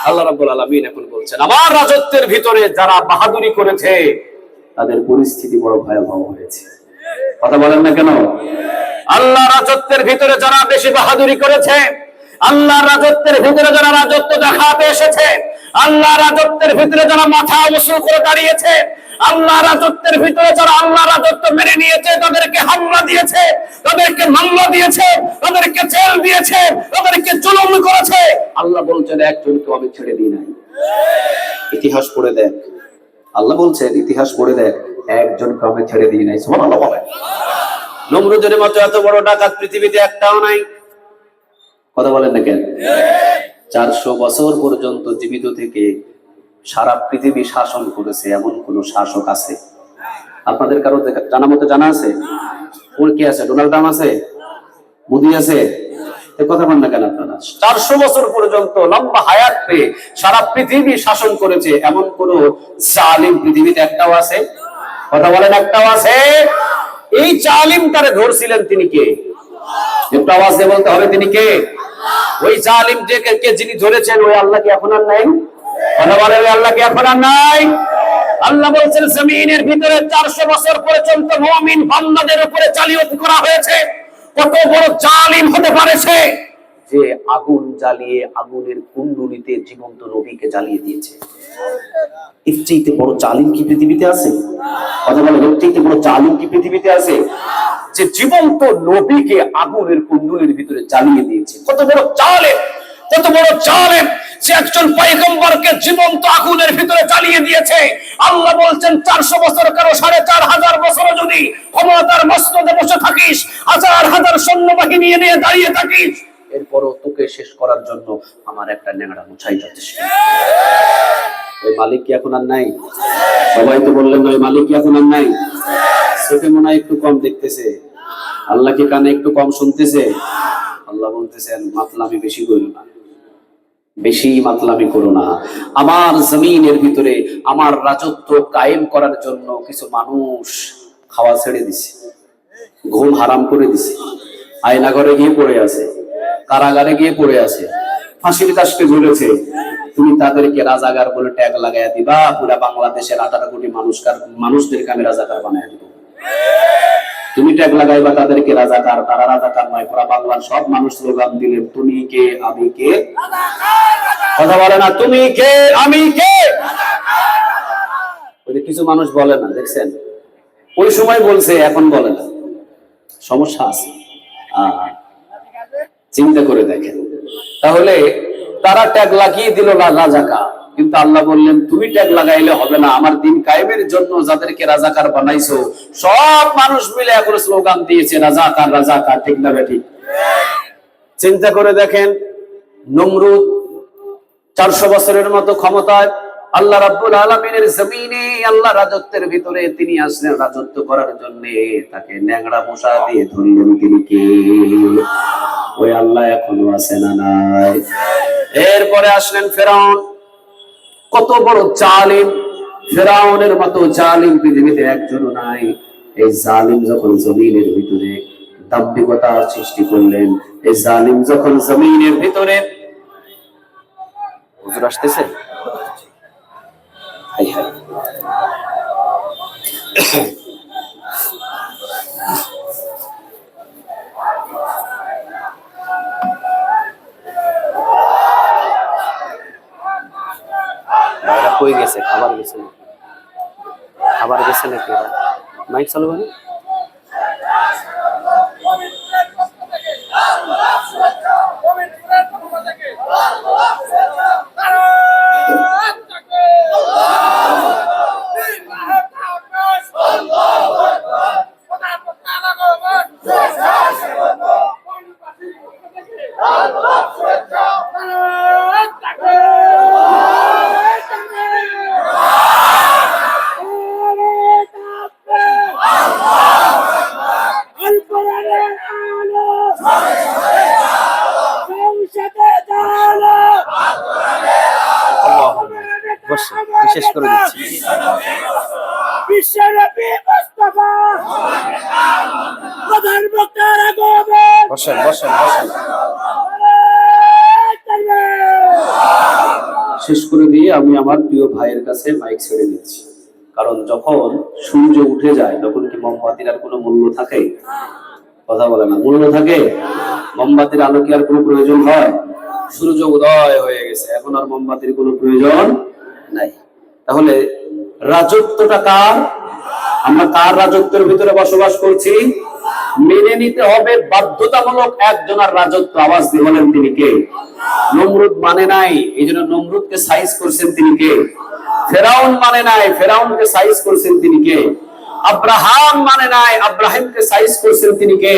আল্লাহ রাব্বুল আলামিন এখন বলছেন, আমার রাজত্বের ভিতরে যারা বাহাদুরি করেছে তাদের পরিস্থিতি বড় ভয়াবহ হয়েছে। কথা বলেন না কেন? আল্লাহ রাজত্বের ভিতরে যারা বেশি বাহাদুরি করেছে, আল্লাহ রাজত্বের ভিতরে যারা রাজত্ব দেখাতে এসেছে, আল্লাহ রাজত্বের ভিতরে যারা মাথা উঁচু করে দাঁড়িয়েছে, আল্লাহ রাজত্বের ভিতরে যারা আল্লাহ রাজত্ব মেনে নিয়েছে, তাদেরকে হামলা দিয়েছে, তাদেরকে মামলা দিয়েছে, তাদেরকে জেল দিয়েছে, তাদেরকে জুলুম করেছে, আল্লাহ বলছেন একজনকে আমি ছেড়ে দিই নাই। ইতিহাস পড়ে দেখ। আল্লাহ বলছেন, ইতিহাস পড়ে দেখ, একজনকে আমি ছেড়ে দিই নাই। সুবহানাল্লাহ বলেন। নমরুদের মতো এত বড় ডাকাত পৃথিবীতে একটাও নাই। কথা বলেন না কেন? 400 বছর পর্যন্ত জীবিত থেকে সারা পৃথিবী শাসন করেছে এমন কোন শাসক আছে? আপনাদের কারো জানা মতো জানা আছে? কোন কি আছে? ডোনাল্ড ট্রাম্প আছে? মোদি আছে? কথা বলেন না কেন আপনারা? 400 বছর পর্যন্ত লম্বা হায়াত পেয়ে সারা পৃথিবী শাসন করেছে এমন কোন জালিম পৃথিবীতে একটাও আছে? কথা বলেন, একটাও আছে? এই জালিমটারে ধরছিলেন তিনি কে? একটু আওয়াজ দিয়ে বলতে হবে, তিনি কে? ওই জালিম কে যিনি ধরেছেন ওই আল্লাহ কি এখন আর নাই? কথা বলে, ওই আল্লাহ কি এখন আর নাই? আল্লাহ বলছেন, জমিনের ভিতরে 400 বছর পর্যন্ত মুমিন বান্দাদের উপরে জালিয়াতি করা হয়েছে। কত বড় জালিম হতে পারে সে, যে আগুন জ্বালিয়ে আগুনের কুণ্ডুলিতে জীবন্ত নবীকে জ্বালিয়ে দিয়েছে। এর চাইতে বড় জালিম কি পৃথিবীতে আছে? কথা বলে, এর চাইতে বড় জালিম কি পৃথিবীতে আছে? যে জীবন্ত নবীকে আগুনের কুণ্ডুলির ভিতরে জ্বালিয়ে দিয়েছে। কত বড় জালেম, কত বড় জালেম! সে একজন পয়গম্বরকে জীবন্ত আগুনের ভিতরে জ্বালিয়ে দিয়েছে। আল্লাহ বলছেন, 400 বছর কারো 4500 বছর যদি ক্ষমতার মসনদে বসে থাকিস, হাজার হাজার সৈন্যবাহিনী নিয়ে দাঁড়িয়ে থাকিস, এরপরও তোকে শেষ করার জন্য আমার একটা ন্যাংরা মুছাই যথেষ্ট। ওই মালিক কি এখন আর নাই? সবাই তো বললেন ওই মালিক কি এখন আর নাই? চোখে মনে হয় একটু কম দেখতেছে। আল্লাহ কি কানে একটু কম শুনতেছে? আল্লাহ বলতেছেন মাতলামি বেশি করো না, বেশি মাতলামি করো না। আমার জমিনের ভিতরে আমার রাজত্ব কায়েম করার জন্য কিছু মানুষ খাওয়া ছেড়ে দিছে, ঘুম হারাম করে দিছে, আয়নাঘরে গিয়ে পড়ে আছে, কারাগারে গিয়ে পড়ে আছে, ফাঁসির কাস্টে ঝুলেছে। তুমি তাদেরকে রাজাকার বলে ট্যাগ লাগাইয়া দিবা, পুরা বাংলাদেশের 18 কোটি মানুষদেরকে আমি রাজাকার বানাই দিব। তুমি ট্যাগ লাগাইবা তাদেরকে রাজাকার, তারা রাজাকার নয়। পুরা বাংলার সব মানুষ স্লোগান দিলে তুমি কে আমি কে, কথা বলে না তুমি কে আমি কে। ওই যে কিছু মানুষ বলে না, দেখছেন? ওই সময় বলছে, এখন বলে না, সমস্যা আছে। চিন্তা করে দেখেন। তাহলে তারা ট্যাগ লাগিয়ে দিল রাজাকার, কিন্তু আল্লাহ বললেন তুমি ট্যাগ লাগাইলে হবে না, আমার দিন কায়েমের জন্য যাদেরকে রাজাকার বানাইছো সব মানুষ মিলে এখন স্লোগান দিয়েছে রাজাকার রাজাকার, ঠিক না বেঠিক? চিন্তা করে দেখেন, নমরুদ 400 বছরের মতো ক্ষমতায়, আল্লাহ রাব্বুল আলামিনের জমিনে আল্লাহ রাজত্বের ভিতরে তিনি আসলেন রাজত্ব করার জন্য, তাকে ন্যাংরা মশা দিয়ে ধরলেন। তিনি কে? ওই আল্লাহ এখনো আছে না নাই? এরপরে আসলেন ফেরাউন, কত বড় জালিম! ফেরাউনের মতো জালিম পৃথিবীতে একজনও নাই। এই জালিম যখন জমিনের ভিতরে দাম্ভিকতার সৃষ্টি করলেন, এই জালিম যখন জমিনের ভিতরে, হুজুর আসতেছে, হাই হাই, কই গেছে? খাবার গেছে নাকি? খাবার গেছে নাকি? মাইক চালু করে শেষ করে দিচ্ছি। বসেন বসেন বসেন, শেষ করে দিয়ে আমি আমার প্রিয় ভাইয়ের কাছে মাইক ছেড়ে দিচ্ছি। কারণ যখন সূর্য উঠে যায় তখন কি মোমবাতির আর কোনো মূল্য থাকে? কথা বলে না, মূল্য থাকে? মোমবাতির আলো কি আর কোনো প্রয়োজন হয়? সূর্য উদয় হয়ে গেছে, এখন আর মোমবাতির কোনো প্রয়োজন নাই। তাহলে রাজত্বটা কার? আমরা কার রাজত্বের ভিতরে বসবাস করছি? মেনে নিতে হবে বাধ্যতামূলক একজনের রাজত্ব। আওয়াজ দিয়ে বলেন তিনি কে? নমরুদ মানে নাই, এই জন্য নমরুদকে সাইজ করছেন তিনি কে? ফেরাউন মানে নাই, ফেরাউনকে সাইজ করছেন তিনি কে? আব্রাহাম মানে নাই, আব্রাহিমকে সাইজ করছেন তিনি কে?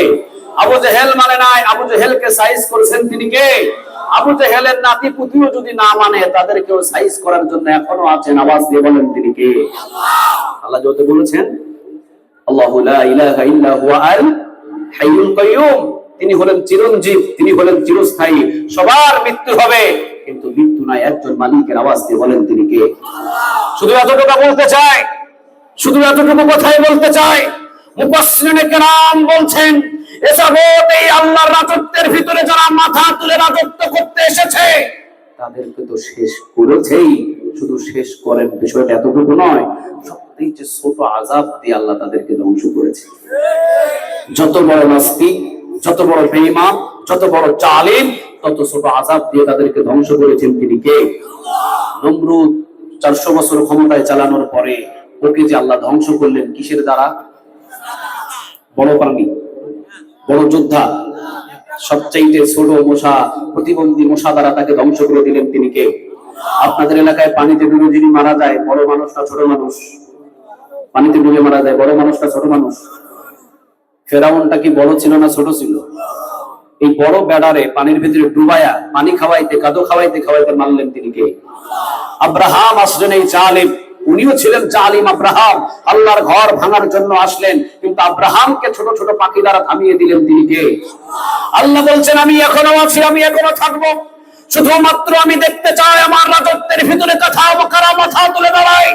আবু জেহেল মানে নাই, আবু জেহেলকে সাইজ করছেন তিনি কে? আবু জেহেলের নাতি পুতিও যদি না মানে তাদেরকেও সাইজ করার জন্য এখনো আছেন। আওয়াজ দিয়ে বলেন তিনি কে? আল্লাহ যত বলেছেন আল্লাহু লা ইলাহা ইল্লা হুয়া আল হাইয়ুল কাইয়ুম, তিনি হলেন চিরঞ্জীব, তিনি হলেন চিরস্থায়ী। সবার মৃত্যু হবে কিন্তু মৃত্যু নাই একজন মালিকের। আওয়াজ দিয়ে বলেন তিনি কে? শুধু এতটুকু বলতে চাই, শুধু এতটুকু কথাই বলতে চাই। মুফাসসিরিনে কেরাম বলছেন এসবত এই আল্লাহর রাজত্বের ভিতরে যারা মাথা তুলে রাজত্ব করতে এসেছে তাদেরকে তো শেষ করেছেই, শুধু শেষ করেন বিষয়টা এতটুকু নয়, সবচেয়ে যে ছোট আযাব দিয়ে আল্লাহ তাদেরকে ধ্বংস করেছে। যত বড় নাস্তিক, যত বড় বেঈমান, যত বড় জালিম, তত ছোট আযাব দিয়ে তাদেরকে ধ্বংস করেছেন তিনি কে? নমরুদ 400 বছর ক্ষমতায় চালানোর পরে ওকে যে আল্লাহ ধ্বংস করলেন কিসের দ্বারা? বড় প্রাণী, বড় যোদ্ধা, সবচাইতে ছোট মশা, প্রতিবন্ধী মশা দ্বারা তাকে ধ্বংস করে দিলেন তিনি কে? আপনাদের এলাকায় পানিতে ডুবে যিনি মারা যায়, বড় মানুষ না ছোট মানুষ? পানিতে ডুবে মারা যায়, বড় মানুষ না ছোট মানুষ? ফেরাউনটা কি বড় ছিল না ছোট ছিল? এই বড় বেড়ারে পানির ভিতরে ডুবায়া পানি খাওয়াইতে, কাদো খাওয়াইতে খাওয়াইতে মারলেন তিনি কে? আব্রাহাম আসলেন এই জালিম, উনিও ছিলেন জালিম আব্রাহাম, আল্লাহর ঘর ভাঙার জন্য আসলেন, কিন্তু আব্রাহামকে ছোট ছোট পাখি দ্বারা থামিয়ে দিলেন তিনি কে? আল্লাহ বলছেন আমি এখনো আছি, আমি এখনো থাকবো, শুধুমাত্র আমি দেখতে চাই আমার রাজত্বের ভিতরে কারা মাথা তুলে দাঁড়ায়,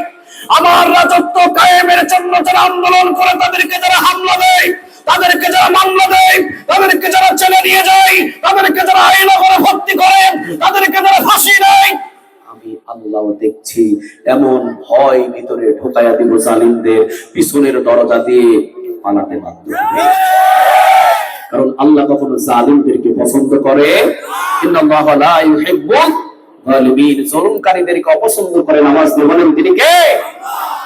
আমার রাজত্ব কায়েমের জন্য যারা আন্দোলন করে, তাদেরকে যারা হামলা দেয়, তাদেরকে যারা মামলা দেয়, তাদেরকে যারা জেলে নিয়ে যায়, তাদেরকে যারা আইনগরে ভর্তি করে, তাদেরকে যারা ফাঁসি দেয়, আমি আল্লাহ দেখছি। এমন ভয় ভিতরে ঢোকায়া দিব জালিমদের, পিছনের দরজা দিয়ে পালাতে বাধ্য হবে। কারণ আল্লাহ কখনো জালিমদেরকে পছন্দ করে, ইন্নাল্লাহা লা ইউহিব্বুল যালিমিন, জুলুমকারীদেরকে অপছন্দ করেন। আওয়াজ দিয়ে বলেন তিনি কে?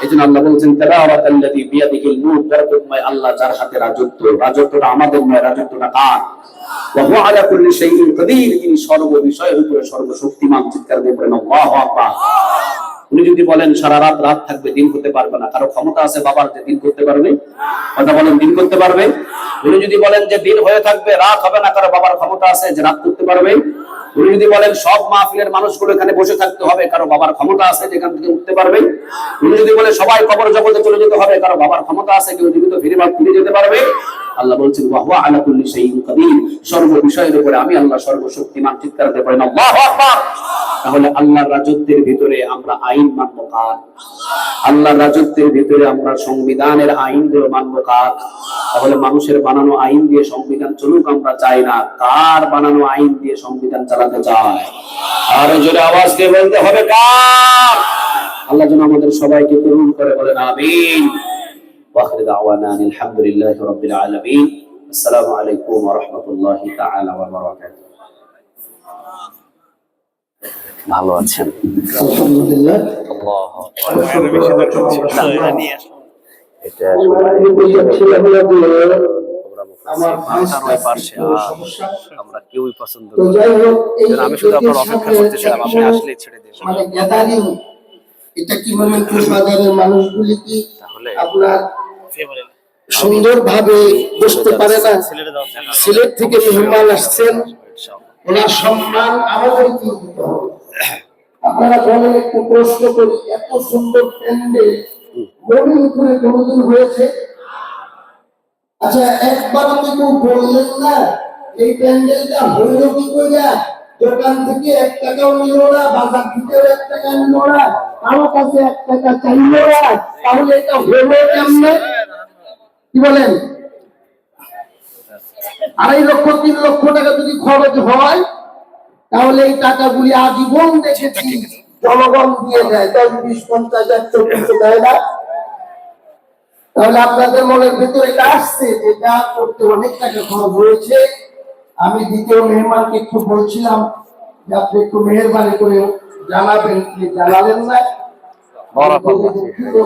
এজন্য আল্লাহ বলেন তাবারাকাল্লাযী বিয়াদিহিল মুলক, বরকতময় আল্লাহ যার হাতে রাজত্ব, রাজত্বটা আমাদের নয়, রাজত্বটা কার? ওয়া হুয়া আলা কুল্লি শাইইন কাদির, তিনি সর্ব বিষয়ের উপরে সর্বশক্তিমান। চিৎকার দিয়ে বলেন আল্লাহু আকবার। উনি যদি বলেন সারা রাত রাত থাকবে, দিন করতে পারবে না, কারো ক্ষমতা আছে বাবার যে দিন করতে পারবে? কথা বলেন, দিন করতে পারবে? উনি যদি বলেন যে দিন হয়ে থাকবে, রাত হবে না, কারো বাবার ক্ষমতা আছে যে রাত করতে পারবে? উনি যদি বলেন সব মাহফিলের মানুষগুলো এখানে বসে থাকতে হবে, কারো বাবার ক্ষমতা আছে যেখান থেকে উঠতে পারবে? উনি যদি বলে সবাই কবর জগতে চলে যেতে হবে, কারো বাবার ক্ষমতা আছে কেউ জীবিত ফিরে যেতে পারবে? আল্লাহ বলছেন ওয়া হুয়া আলা কুল্লি শাইইন কাদির, সর্ব বিষয়ের উপরে আমি আল্লাহ সর্বশক্তিমান। চিৎকার দিয়ে বলেন আল্লাহু আকবার। তাহলে আল্লাহর রাজত্বের ভিতরে আমরা আইন মানব কার? আল্লাহর রাজত্বের ভিতরে আমরা সংবিধানের আইনগুলো মানব কার? তাহলে মানুষের বানানো আইন দিয়ে সংবিধান চলুক আমরা চাই না, কার বানানো আইন দিয়ে সংবিধান চালাতে চায়? আর জোরে আওয়াজ দিয়ে বলতে হবে কার? আল্লাহ যেন আমাদের সবাইকে কবুল করে, বলেন আমিন। ওয়া আখিরু দাওয়ানা আলহামদুলিল্লাহি রাব্বিল আলামিন। আসসালামু আলাইকুম ওয়া রাহমাতুল্লাহি তাআলা ওয়া বারাকাতুহু। ভালো আছেন? আলহামদুলিল্লাহ। এটা আমরা কেউই পছন্দ করি না। আমি শুধু আপনার অপেক্ষা করতেছিলাম, আপনি আসলেই ছেড়ে দিন। মানে গ্যাদারিং, এটা কি মোমেন্টুল বাজারের মানুষগুলি কি আপনার সুন্দরভাবে বুঝতে পারে না? সিলেট থেকে মেহমান আসছেন, ওনার সম্মান আমাদের কি দিতে হবে? আপনারা বলেন, একটু প্রশ্ন করি, এত সুন্দর প্যান্ডেল মনের উপরে কোনদিন হয়েছে? আচ্ছা, একবার তো কেউ বললেন না এই প্যান্ডেলটা হইল কি করে? দোকান থেকে 1 টাকাও নিল না, বাজার থেকে 1 টাকা নিল না, আমার কাছে 1 টাকা চাইল না, তাহলে এটা হলো কেমনে? কি বলেন? 2.5 লক্ষ 3 লক্ষ টাকা যদি খরচ হয়, তাহলে এই টাকাগুলি আজীবন দেখেছি জনগণ দিয়ে দেয়, 10, 20, 50, 100 দেয় না। তাহলে আপনাদের মনের ভিতরে এটা আসছে যে এটা করতে অনেক টাকা খরচ হয়েছে। আমি দ্বিতীয় মেহমানকে একটু বলছিলাম যে আপনি একটু মেহেরবানি করে জানাবেন, জানালেন না,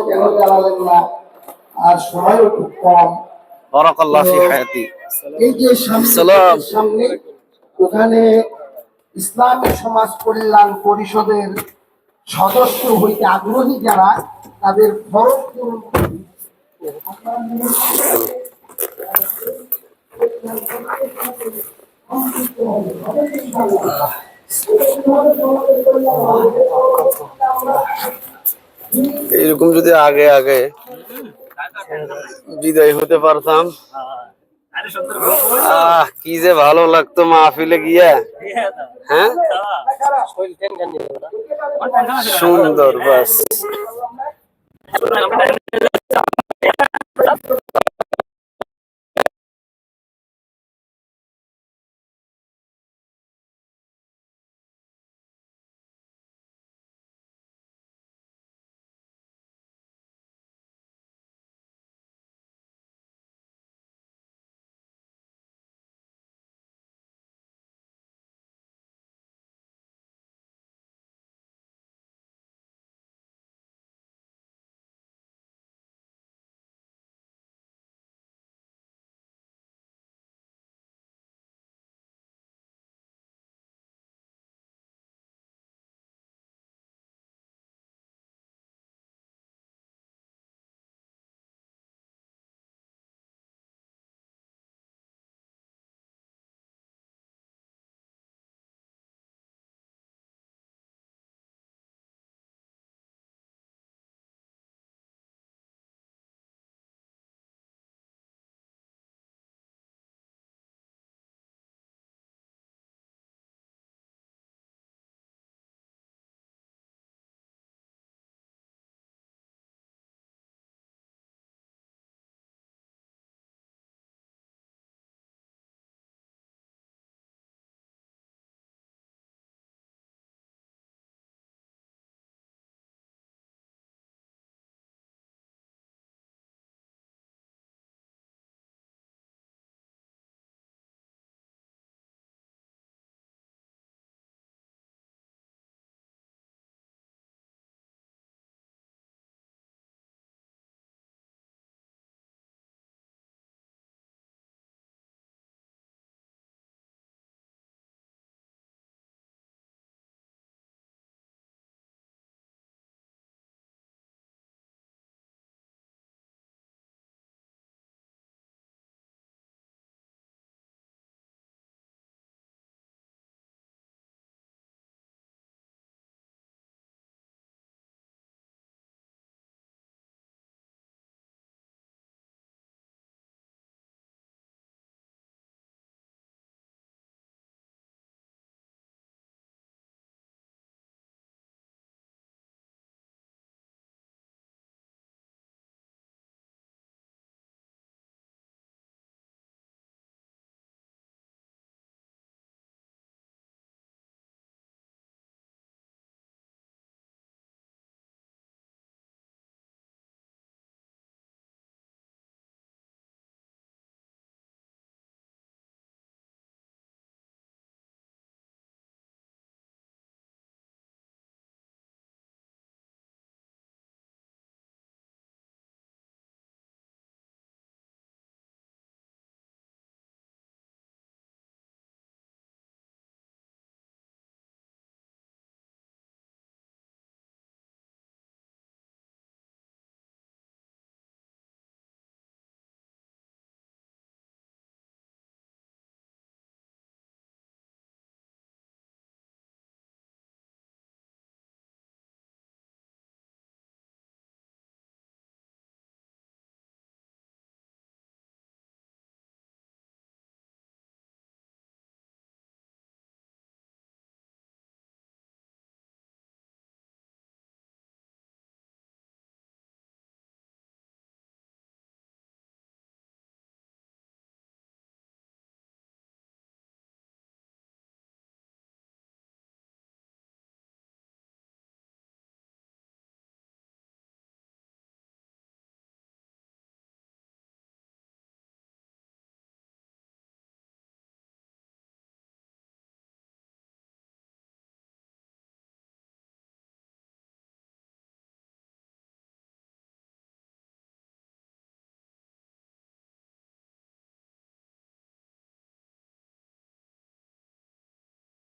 কেন জানালেন না? আর সময়ও খুব কম। এই যে সামনে ওখানে ইসলামী সমাজ কল্যাণ পরিষদের সদস্য হইতে আগ্রহী যারা, তাদের ফরম পূরণ করুন। এরকম যদি আগে আগে বিদায় হতে পারতাম, কি যে ভালো লাগতো মাহফিলে গিয়া। হ্যাঁ, সুন্দর, বাস